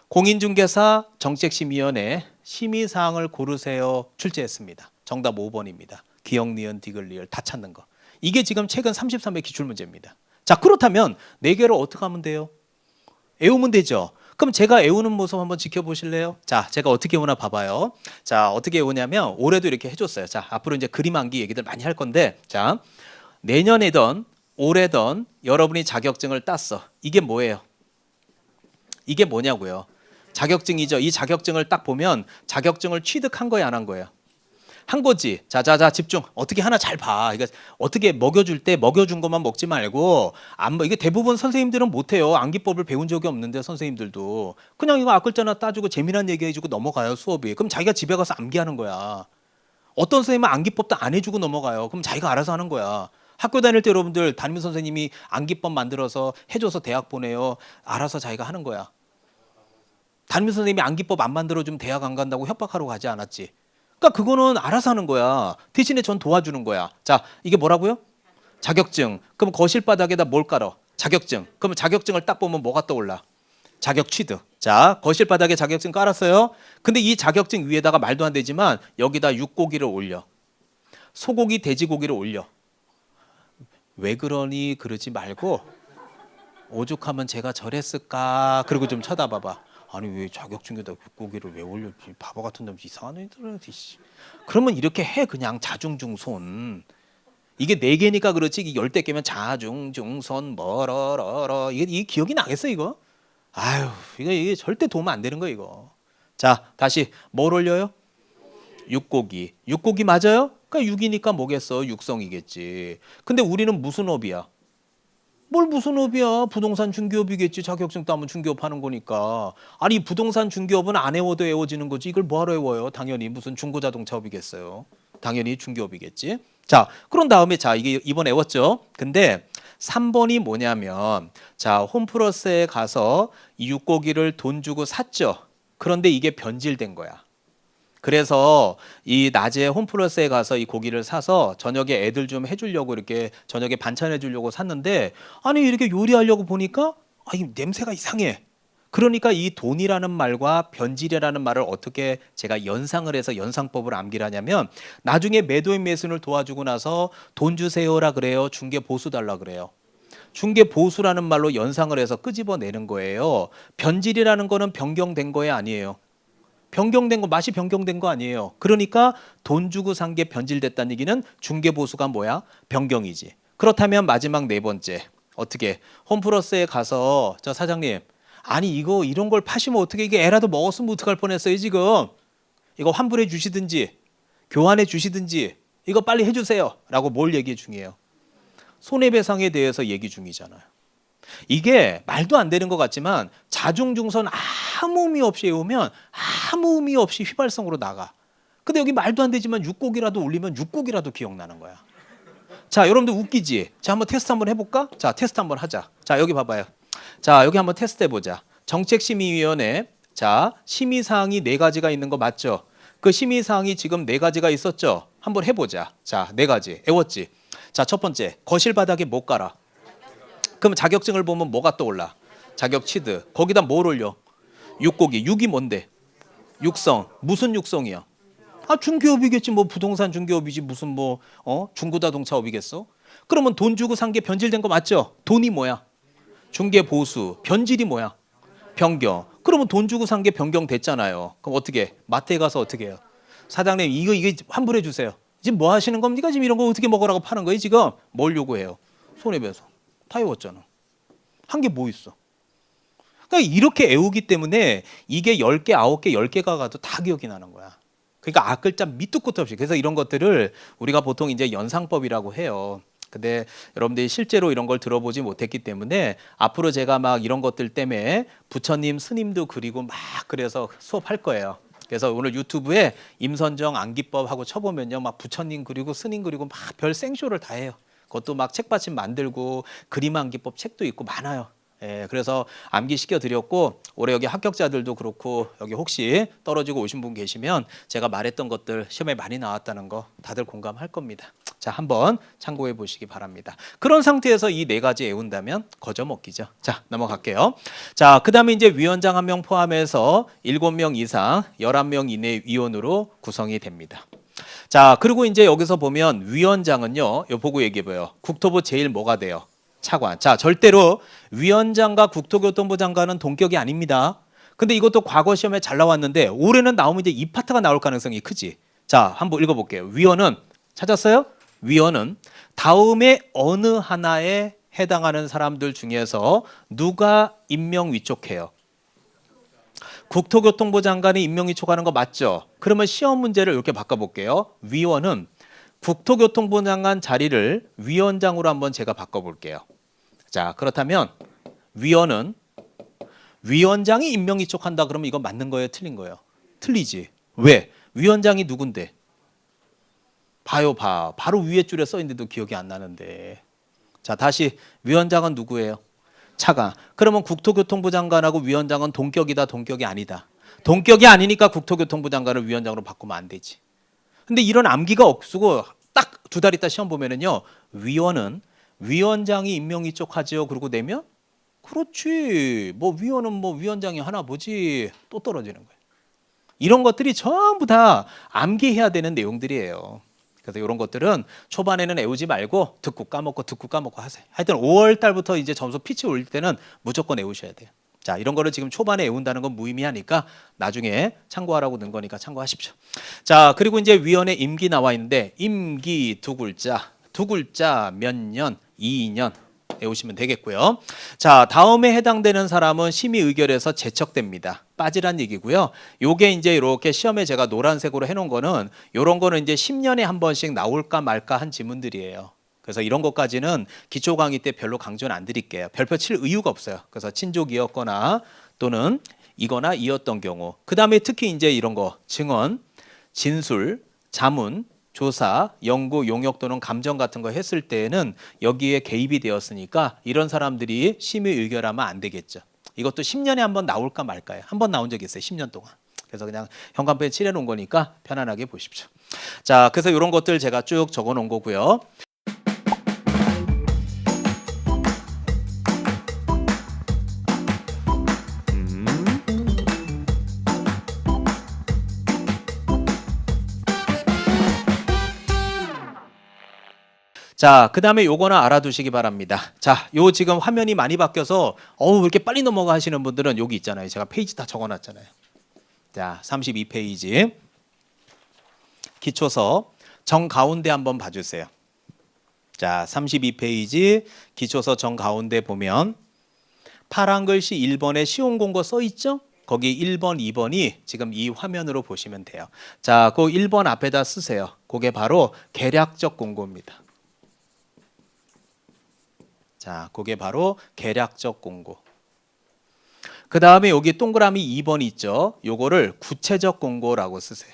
공인중개사 정책심의위원회 심의사항을 고르세요 출제했습니다. 정답 5번입니다. 기역, 니은, 디귿, 리을 다 찾는 거. 이게 지금 최근 33회 기출문제입니다. 자, 그렇다면 4개를 어떻게 하면 돼요? 외우면 되죠. 그럼 제가 외우는 모습 한번 지켜보실래요? 자, 제가 어떻게 외우나 봐봐요. 자, 어떻게 외우냐면 올해도 이렇게 해줬어요. 자, 앞으로 이제 그림 암기 얘기들 많이 할 건데 자, 내년에든 올해든 여러분이 자격증을 땄어. 이게 뭐예요? 이게 뭐냐고요? 자격증이죠. 이 자격증을 딱 보면 자격증을 취득한 거야, 안 한 거예요? 한 거지. 자자자 집중. 어떻게 하나 잘 봐. 이거 어떻게 먹여줄 때 먹여준 것만 먹지 말고 이게 대부분 선생님들은 못해요. 암기법을 배운 적이 없는데 선생님들도 그냥 이거 앞글자나 따주고 재미난 얘기해주고 넘어가요 수업이. 그럼 자기가 집에 가서 암기하는 거야. 어떤 선생님은 암기법도 안 해주고 넘어가요. 그럼 자기가 알아서 하는 거야. 학교 다닐 때 여러분들 담임 선생님이 암기법 만들어서 해줘서 대학 보내요. 알아서 자기가 하는 거야. 담임 선생님이 암기법 안 만들어주면 대학 안 간다고 협박하러 가지 않았지. 그러니까 그거는 알아서 하는 거야. 대신에 전 도와주는 거야. 자, 이게 뭐라고요? 자격증. 그럼 거실 바닥에다 뭘 깔아? 자격증. 그러면 자격증을 딱 보면 뭐가 떠올라? 자격 취득. 자, 거실 바닥에 자격증 깔았어요. 근데 이 자격증 위에다가 말도 안 되지만 여기다 육고기를 올려. 소고기, 돼지고기를 올려. 왜 그러니 그러지 말고 오죽하면 제가 저랬을까? 그리고 좀 쳐다봐봐. 아니 왜 자격증에다 육고기를 왜 올렸지? 바보 같은 놈 이상한 애들한테. 그러면 이렇게 해 그냥 자중중손. 이게 4개니까 그렇지 이게 10대 깨면 자중중손 뭐러러러 이게 기억이 나겠어 이거? 아유 이게 절대 도움 안 되는 거 이거. 자 다시 뭘 올려요? 육고기. 육고기 맞아요? 그러니까 육이니까 뭐겠어? 육성이겠지. 근데 우리는 무슨 업이야? 뭘 무슨 업이야? 부동산 중개업이겠지. 자격증 따면 중개업 하는 거니까. 아니 부동산 중개업은 안 외워도 외워지는 거지. 이걸 뭐하러 외워요? 당연히 무슨 중고자동차업이겠어요. 당연히 중개업이겠지. 자 그런 다음에 자 이게 이번 외웠죠. 근데 3번이 뭐냐면 자 홈플러스에 가서 이 육고기를 돈 주고 샀죠. 그런데 이게 변질된 거야. 그래서 이 낮에 홈플러스에 가서 이 고기를 사서 저녁에 애들 좀 해주려고 이렇게 저녁에 반찬 해주려고 샀는데 아니 이렇게 요리하려고 보니까 이 냄새가 이상해. 그러니까 이 돈이라는 말과 변질이라는 말을 어떻게 제가 연상을 해서 연상법을 암기를 하냐면 나중에 매도인 매수인을 도와주고 나서 돈 주세요라 그래요. 중개 보수 달라 그래요. 중개 보수라는 말로 연상을 해서 끄집어내는 거예요. 변질이라는 거는 변경된 거에 아니에요. 변경된 거, 맛이 변경된 거 아니에요. 그러니까 돈 주고 산 게 변질됐다는 얘기는 중개 보수가 뭐야? 변경이지. 그렇다면 마지막 네 번째. 어떻게? 홈플러스에 가서 저 사장님, 아니 이거 이런 걸 파시면 어떻게 이게 애라도 먹었으면 어떡할 뻔했어요 지금. 이거 환불해 주시든지 교환해 주시든지 이거 빨리 해주세요 라고 뭘 얘기 중이에요? 손해배상에 대해서 얘기 중이잖아요. 이게 말도 안 되는 것 같지만 자중중선 아무 의미 없이 해오면 아무 의미 없이 휘발성으로 나가. 근데 여기 말도 안 되지만 육곡이라도 올리면 육곡이라도 기억나는 거야. 자, 여러분들 웃기지? 자, 한번 테스트 한번 해볼까? 자, 테스트 한번 하자. 자, 여기 봐봐요. 자, 여기 한번 테스트 해보자. 정책심의위원회. 자, 심의사항이 4가지가 있는 거 맞죠? 그 심의사항이 지금 4가지가 있었죠? 한번 해보자. 자, 4가지. 애웠지? 자, 첫 번째. 거실 바닥에 못 깔아. 그럼 자격증을 보면 뭐가 떠올라? 자격치드. 거기다 뭘 올려? 육고기. 육이 뭔데? 육성. 무슨 육성이야? 아, 중개업이겠지. 뭐 부동산 중개업이지. 무슨 뭐 중고자동차업이겠어? 그러면 돈 주고 산 게 변질된 거 맞죠? 돈이 뭐야? 중개보수. 변질이 뭐야? 변경. 그러면 돈 주고 산 게 변경됐잖아요. 그럼 어떻게? 마트에 가서 어떻게 해요? 사장님 이거 환불해 주세요. 지금 뭐 하시는 겁니까? 지금 이런 거 어떻게 먹으라고 파는 거예요? 지금 뭘 요구해요? 손해배상. 다 외웠잖아. 한 게 뭐 있어? 그러니까 이렇게 애우기 때문에 이게 10개, 9개, 10개가 가도 다 기억이 나는 거야. 그러니까 앞글자 밑도 끝도 없이. 그래서 이런 것들을 우리가 보통 이제 연상법이라고 해요. 근데 여러분들이 실제로 이런 걸 들어보지 못했기 때문에 앞으로 제가 막 이런 것들 때문에 부처님, 스님도 그리고 막 그래서 수업할 거예요. 그래서 오늘 유튜브에 임선정 암기법 하고 쳐보면요, 막 부처님 그리고 스님 그리고 막 별 생쇼를 다 해요. 그것도 막 책받침 만들고 그림 암기법 책도 있고 많아요. 예, 그래서 암기 시켜드렸고 올해 여기 합격자들도 그렇고 여기 혹시 떨어지고 오신 분 계시면 제가 말했던 것들 시험에 많이 나왔다는 거 다들 공감할 겁니다. 자, 한번 참고해 보시기 바랍니다. 그런 상태에서 이 4가지 애운다면 거저 먹기죠. 자, 넘어갈게요. 자, 그 다음에 이제 위원장 1명 포함해서 7명 이상 11명 이내 위원으로 구성이 됩니다. 자, 그리고 이제 여기서 보면 위원장은요, 요 보고 얘기해봐요. 국토부 제일 뭐가 돼요? 차관. 자, 절대로 위원장과 국토교통부 장관은 동격이 아닙니다. 근데 이것도 과거 시험에 잘 나왔는데 올해는 나오면 이제 이 파트가 나올 가능성이 크지. 자, 한번 읽어볼게요. 위원은 찾았어요? 위원은 다음에 어느 하나에 해당하는 사람들 중에서 누가 임명 위촉해요? 국토교통부 장관이 임명 위촉하는 거 맞죠? 그러면 시험 문제를 이렇게 바꿔볼게요. 위원은 국토교통부 장관 자리를 위원장으로 한번 제가 바꿔볼게요. 자, 그렇다면 위원은 위원장이 임명 위촉한다 그러면 이건 맞는 거예요? 틀린 거예요? 틀리지. 왜? 위원장이 누군데? 봐요, 봐. 바로 위에 줄에 써 있는데도 기억이 안 나는데. 자, 다시 위원장은 누구예요? 차관. 그러면 국토교통부 장관하고 위원장은 동격이다, 동격이 아니다. 동격이 아니니까 국토교통부 장관을 위원장으로 바꾸면 안 되지. 근데 이런 암기가 없고 딱 2달 있다 시험 보면은요, 위원은 위원장이 임명 위촉하죠. 그러고 내면 그렇지. 뭐 위원은 뭐 위원장이 하나 보지. 또 떨어지는 거예요. 이런 것들이 전부 다 암기해야 되는 내용들이에요. 그래서 이런 것들은 초반에는 애우지 말고 듣고 까먹고 하세요. 하여튼 5월 달부터 이제 점수 피치 올릴 때는 무조건 애우셔야 돼요. 자, 이런 거를 지금 초반에 애운다는 건 무의미하니까 나중에 참고하라고 넣은 거니까 참고하십시오. 자, 그리고 이제 위원회 임기 나와 있는데 임기 2글자 몇 년, 2년 외우시면 되겠고요. 자, 다음에 해당되는 사람은 심의 의결에서 제척됩니다. 빠지란 얘기고요. 요게 이제 이렇게 시험에 제가 노란색으로 해놓은 거는 요런 거는 이제 10년에 한 번씩 나올까 말까 한 지문들이에요. 그래서 이런 것까지는 기초 강의 때 별로 강조는 안 드릴게요. 별표 칠 이유가 없어요. 그래서 친족이었거나 또는 이거나 이었던 경우. 그 다음에 특히 이제 이런 거 증언, 진술, 자문, 조사, 연구, 용역 또는 감정 같은 거 했을 때에는 여기에 개입이 되었으니까 이런 사람들이 심의 의결하면 안 되겠죠. 이것도 10년에 한 번 나올까 말까요? 한 번 나온 적이 있어요. 10년 동안. 그래서 그냥 현관펜 칠해 놓은 거니까 편안하게 보십시오. 자, 그래서 이런 것들 제가 쭉 적어 놓은 거고요. 자, 그 다음에 요거는 알아두시기 바랍니다. 자, 요 지금 화면이 많이 바뀌어서 왜 이렇게 빨리 넘어가 하시는 분들은 여기 있잖아요. 제가 페이지 다 적어놨잖아요. 자, 32페이지 기초서 정가운데 한번 봐주세요. 자, 32페이지 기초서 정가운데 보면 파란 글씨 1번에 시험 공고 써 있죠? 거기 1번, 2번이 지금 이 화면으로 보시면 돼요. 자, 그 1번 앞에다 쓰세요. 그게 바로 계략적 공고입니다. 자, 그게 바로 계략적 공고. 그 다음에 여기 동그라미 2번 있죠? 요거를 구체적 공고라고 쓰세요.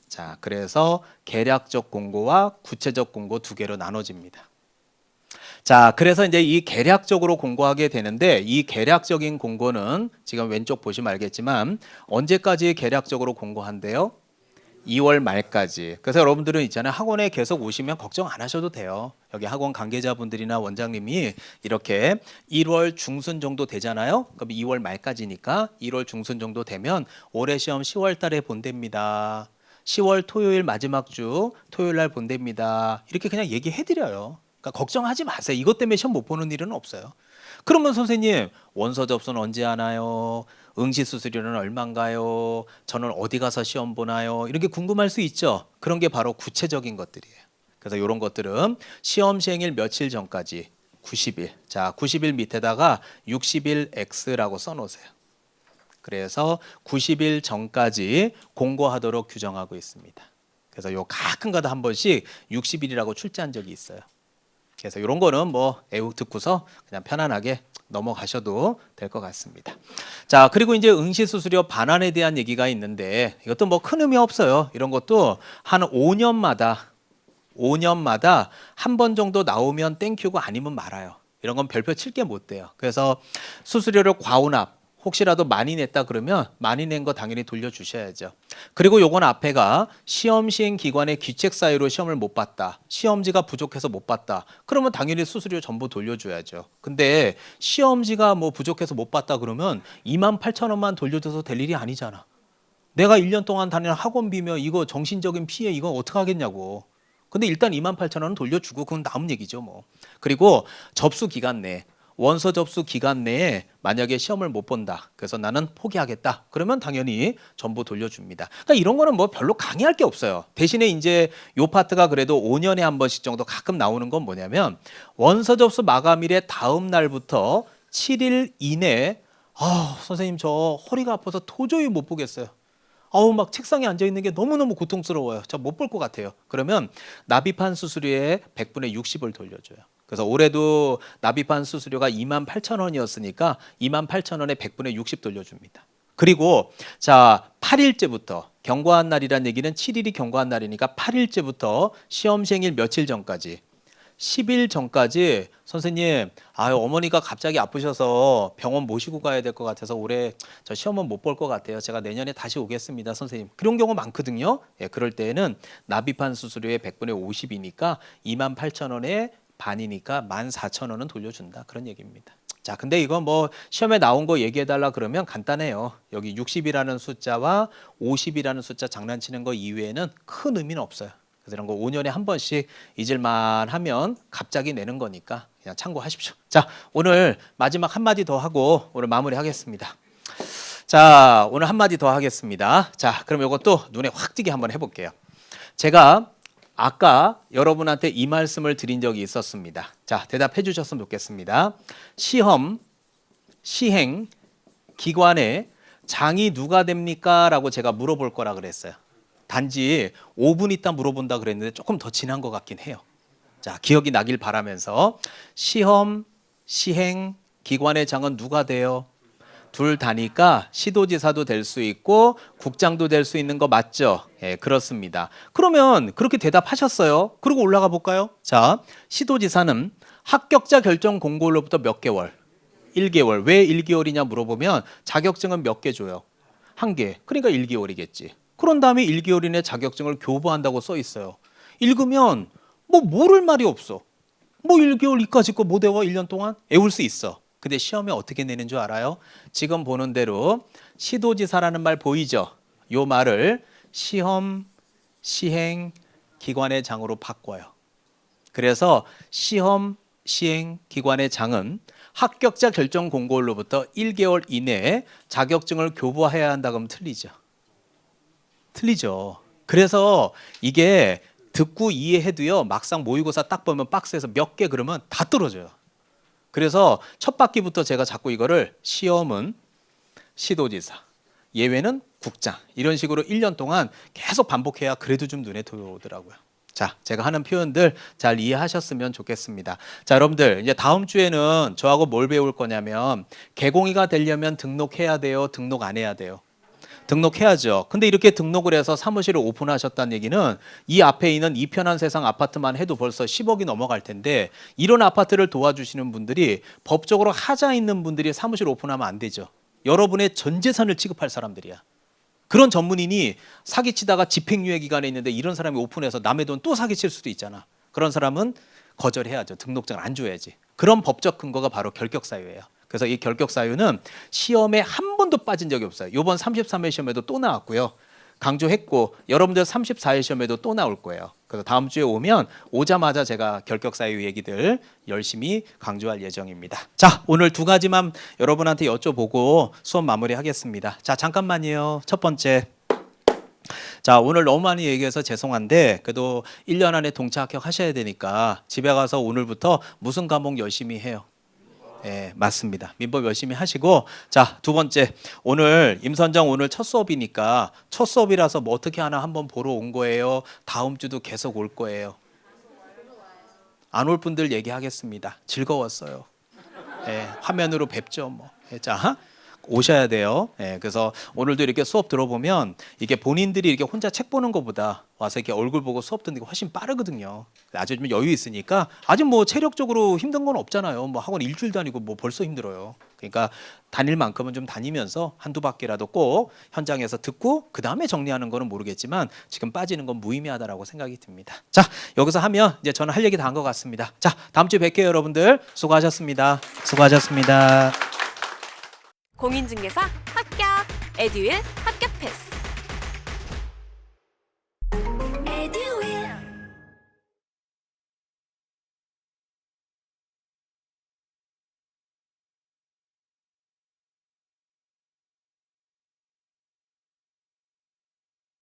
자, 그래서 계략적 공고와 구체적 공고 두 개로 나눠집니다. 자, 그래서 이제 이 계략적으로 공고하게 되는데 이 계략적인 공고는 지금 왼쪽 보시면 알겠지만 언제까지 계략적으로 공고한대요? 2월 말까지. 그래서 여러분들은 있잖아요. 학원에 계속 오시면 걱정 안 하셔도 돼요. 여기 학원 관계자분들이나 원장님이 이렇게 1월 중순 정도 되잖아요. 그럼 2월 말까지니까 1월 중순 정도 되면 올해 시험 10월 달에 본답니다. 10월 토요일 마지막 주 토요일 날 본답니다. 이렇게 그냥 얘기해 드려요. 그러니까 걱정하지 마세요. 이것 때문에 시험 못 보는 일은 없어요. 그러면 선생님 원서 접수는 언제 하나요? 응시 수수료는 얼마인가요? 저는 어디 가서 시험 보나요? 이렇게 궁금할 수 있죠. 그런 게 바로 구체적인 것들이에요. 그래서 이런 것들은 시험 시행일 며칠 전까지 90일. 자, 90일 밑에다가 60일 X라고 써놓으세요. 그래서 90일 전까지 공고하도록 규정하고 있습니다. 그래서 요 가끔가다 한 번씩 60일이라고 출제한 적이 있어요. 그래서 이런 거는 뭐 애욱 듣고서 그냥 편안하게 넘어가셔도 될 것 같습니다. 자, 그리고 이제 응시수수료 반환에 대한 얘기가 있는데 이것도 뭐 큰 의미 없어요. 이런 것도 한 5년마다 한 번 정도 나오면 땡큐고 아니면 말아요. 이런 건 별표 칠 게 못 돼요. 그래서 수수료를 과운합 혹시라도 많이 냈다 그러면 많이 낸 거 당연히 돌려주셔야죠. 그리고 요건 앞에가 시험 시행 기관의 귀책 사유로 시험을 못 봤다. 시험지가 부족해서 못 봤다. 그러면 당연히 수수료 전부 돌려줘야죠. 근데 시험지가 뭐 부족해서 못 봤다 그러면 28,000원만 돌려줘서 될 일이 아니잖아. 내가 1년 동안 다니는 학원비며 이거 정신적인 피해 이거 어떻게 하겠냐고. 근데 일단 28,000원은 돌려주고 그건 남은 얘기죠 뭐. 그리고 접수 기간 내에 원서 접수 기간 내에 만약에 시험을 못 본다. 그래서 나는 포기하겠다. 그러면 당연히 전부 돌려줍니다. 그러니까 이런 거는 뭐 별로 강의할 게 없어요. 대신에 이제 요 파트가 그래도 5년에 한 번씩 정도 가끔 나오는 건 뭐냐면 원서 접수 마감일의 다음 날부터 7일 이내에 선생님 저 허리가 아파서 도저히 못 보겠어요. 막 책상에 앉아 있는 게 너무너무 고통스러워요. 저 못 볼 것 같아요. 그러면 납입한 수수료의 100분의 60을 돌려줘요. 그래서 올해도 납입한 수수료가 28,000원이었으니까 28,000원에 100분의 60 돌려줍니다. 그리고 자 8일째부터 경과한 날이란 얘기는 7일이 경과한 날이니까 8일째부터 시험 시행일 며칠 전까지 10일 전까지 선생님 어머니가 갑자기 아프셔서 병원 모시고 가야 될 것 같아서 올해 저 시험은 못 볼 것 같아요. 제가 내년에 다시 오겠습니다 선생님. 그런 경우 많거든요. 예, 그럴 때는 납입한 수수료의 100분의 50이니까 28,000원에 반이니까 14,000원은 돌려준다. 그런 얘기입니다. 자, 근데 이거 뭐 시험에 나온 거 얘기해달라 그러면 간단해요. 여기 60이라는 숫자와 50이라는 숫자 장난치는 거 이외에는 큰 의미는 없어요. 그래서 이런 거 5년에 한 번씩 잊을만 하면 갑자기 내는 거니까 그냥 참고하십시오. 자, 오늘 마지막 한마디 더 하고 오늘 마무리하겠습니다. 자, 오늘 한마디 더 하겠습니다. 자, 그럼 이것도 눈에 확 띄게 한번 해볼게요. 제가 아까 여러분한테 이 말씀을 드린 적이 있었습니다. 자, 대답해 주셨으면 좋겠습니다. 시험, 시행, 기관의 장이 누가 됩니까? 라고 제가 물어볼 거라 그랬어요. 단지 5분 있다 물어본다 그랬는데 조금 더 지난 것 같긴 해요. 자, 기억이 나길 바라면서 시험, 시행, 기관의 장은 누가 돼요? 둘 다니까 시도지사도 될 수 있고 국장도 될 수 있는 거 맞죠? 예, 그렇습니다. 그러면 그렇게 대답하셨어요. 그리고 올라가 볼까요? 자, 시도지사는 합격자 결정 공고로부터 몇 개월? 1개월. 왜 1개월이냐 물어보면 자격증은 몇 개 줘요? 1개. 그러니까 1개월이겠지. 그런 다음에 1개월 이내 자격증을 교부한다고 써 있어요. 읽으면 뭐 모를 말이 없어. 뭐 1개월 이까짓 거 못 외워 1년 동안? 외울 수 있어. 근데 시험에 어떻게 내는 줄 알아요? 지금 보는 대로 시도지사라는 말 보이죠? 요 말을 시험, 시행, 기관의 장으로 바꿔요. 그래서 시험 시행 기관의 장은 합격자 결정 공고일로부터 1개월 이내에 자격증을 교부해야 한다 그러면 틀리죠. 틀리죠. 그래서 이게 듣고 이해해도요, 막상 모의고사 딱 보면 박스에서 몇 개 그러면 다 떨어져요. 그래서 첫 학기부터 제가 자꾸 이거를 시험은 시도지사, 예외는 국장, 이런 식으로 1년 동안 계속 반복해야 그래도 좀 눈에 들어오더라고요. 자, 제가 하는 표현들 잘 이해하셨으면 좋겠습니다. 자, 여러분들 이제 다음 주에는 저하고 뭘 배울 거냐면 개공이가 되려면 등록해야 돼요, 등록 안 해야 돼요? 등록해야죠. 근데 이렇게 등록을 해서 사무실을 오픈하셨다는 얘기는 이 앞에 있는 이 편한 세상 아파트만 해도 벌써 10억이 넘어갈 텐데, 이런 아파트를 도와주시는 분들이 법적으로 하자 있는 분들이 사무실 오픈하면 안 되죠. 여러분의 전 재산을 취급할 사람들이야. 그런 전문인이 사기치다가 집행유예 기간에 있는데 이런 사람이 오픈해서 남의 돈 또 사기칠 수도 있잖아. 그런 사람은 거절해야죠. 등록증을 안 줘야지. 그런 법적 근거가 바로 결격사유예요. 그래서 이 결격사유는 시험에 한 번도 빠진 적이 없어요. 이번 33회 시험에도 또 나왔고요. 강조했고 여러분들 34회 시험에도 또 나올 거예요. 그래서 다음 주에 오자마자 제가 결격사유 얘기들 열심히 강조할 예정입니다. 자, 오늘 두 가지만 여러분한테 여쭤보고 수업 마무리하겠습니다. 자, 잠깐만요. 첫 번째. 자, 오늘 너무 많이 얘기해서 죄송한데 그래도 1년 안에 동차 합격하셔야 되니까 집에 가서 오늘부터 무슨 과목 열심히 해요? 네, 맞습니다. 민법 열심히 하시고, 자, 두 번째, 오늘 임선정 오늘 첫 수업이니까 첫 수업이라서 뭐 어떻게 하나 한번 보러 온 거예요? 다음 주도 계속 올 거예요? 안 올 분들 얘기하겠습니다. 즐거웠어요. 네, 화면으로 뵙죠 뭐. 자, 오셔야 돼요. 네, 그래서 오늘도 이렇게 수업 들어보면 이게 본인들이 이렇게 혼자 책 보는 것보다 와서 이렇게 얼굴 보고 수업 듣는 게 훨씬 빠르거든요. 아주 좀 여유 있으니까 아직 뭐 체력적으로 힘든 건 없잖아요. 뭐 학원 일주일 다니고 뭐 벌써 힘들어요. 그러니까 다닐 만큼은 좀 다니면서 한두 바퀴라도 꼭 현장에서 듣고 그 다음에 정리하는 거는 모르겠지만 지금 빠지는 건 무의미하다라고 생각이 듭니다. 자, 여기서 하면 이제 저는 할 얘기 다 한 것 같습니다. 자, 다음 주에 뵐게요, 여러분들. 수고하셨습니다. 수고하셨습니다. 공인중개사 합격! 에듀윌 합격 패스!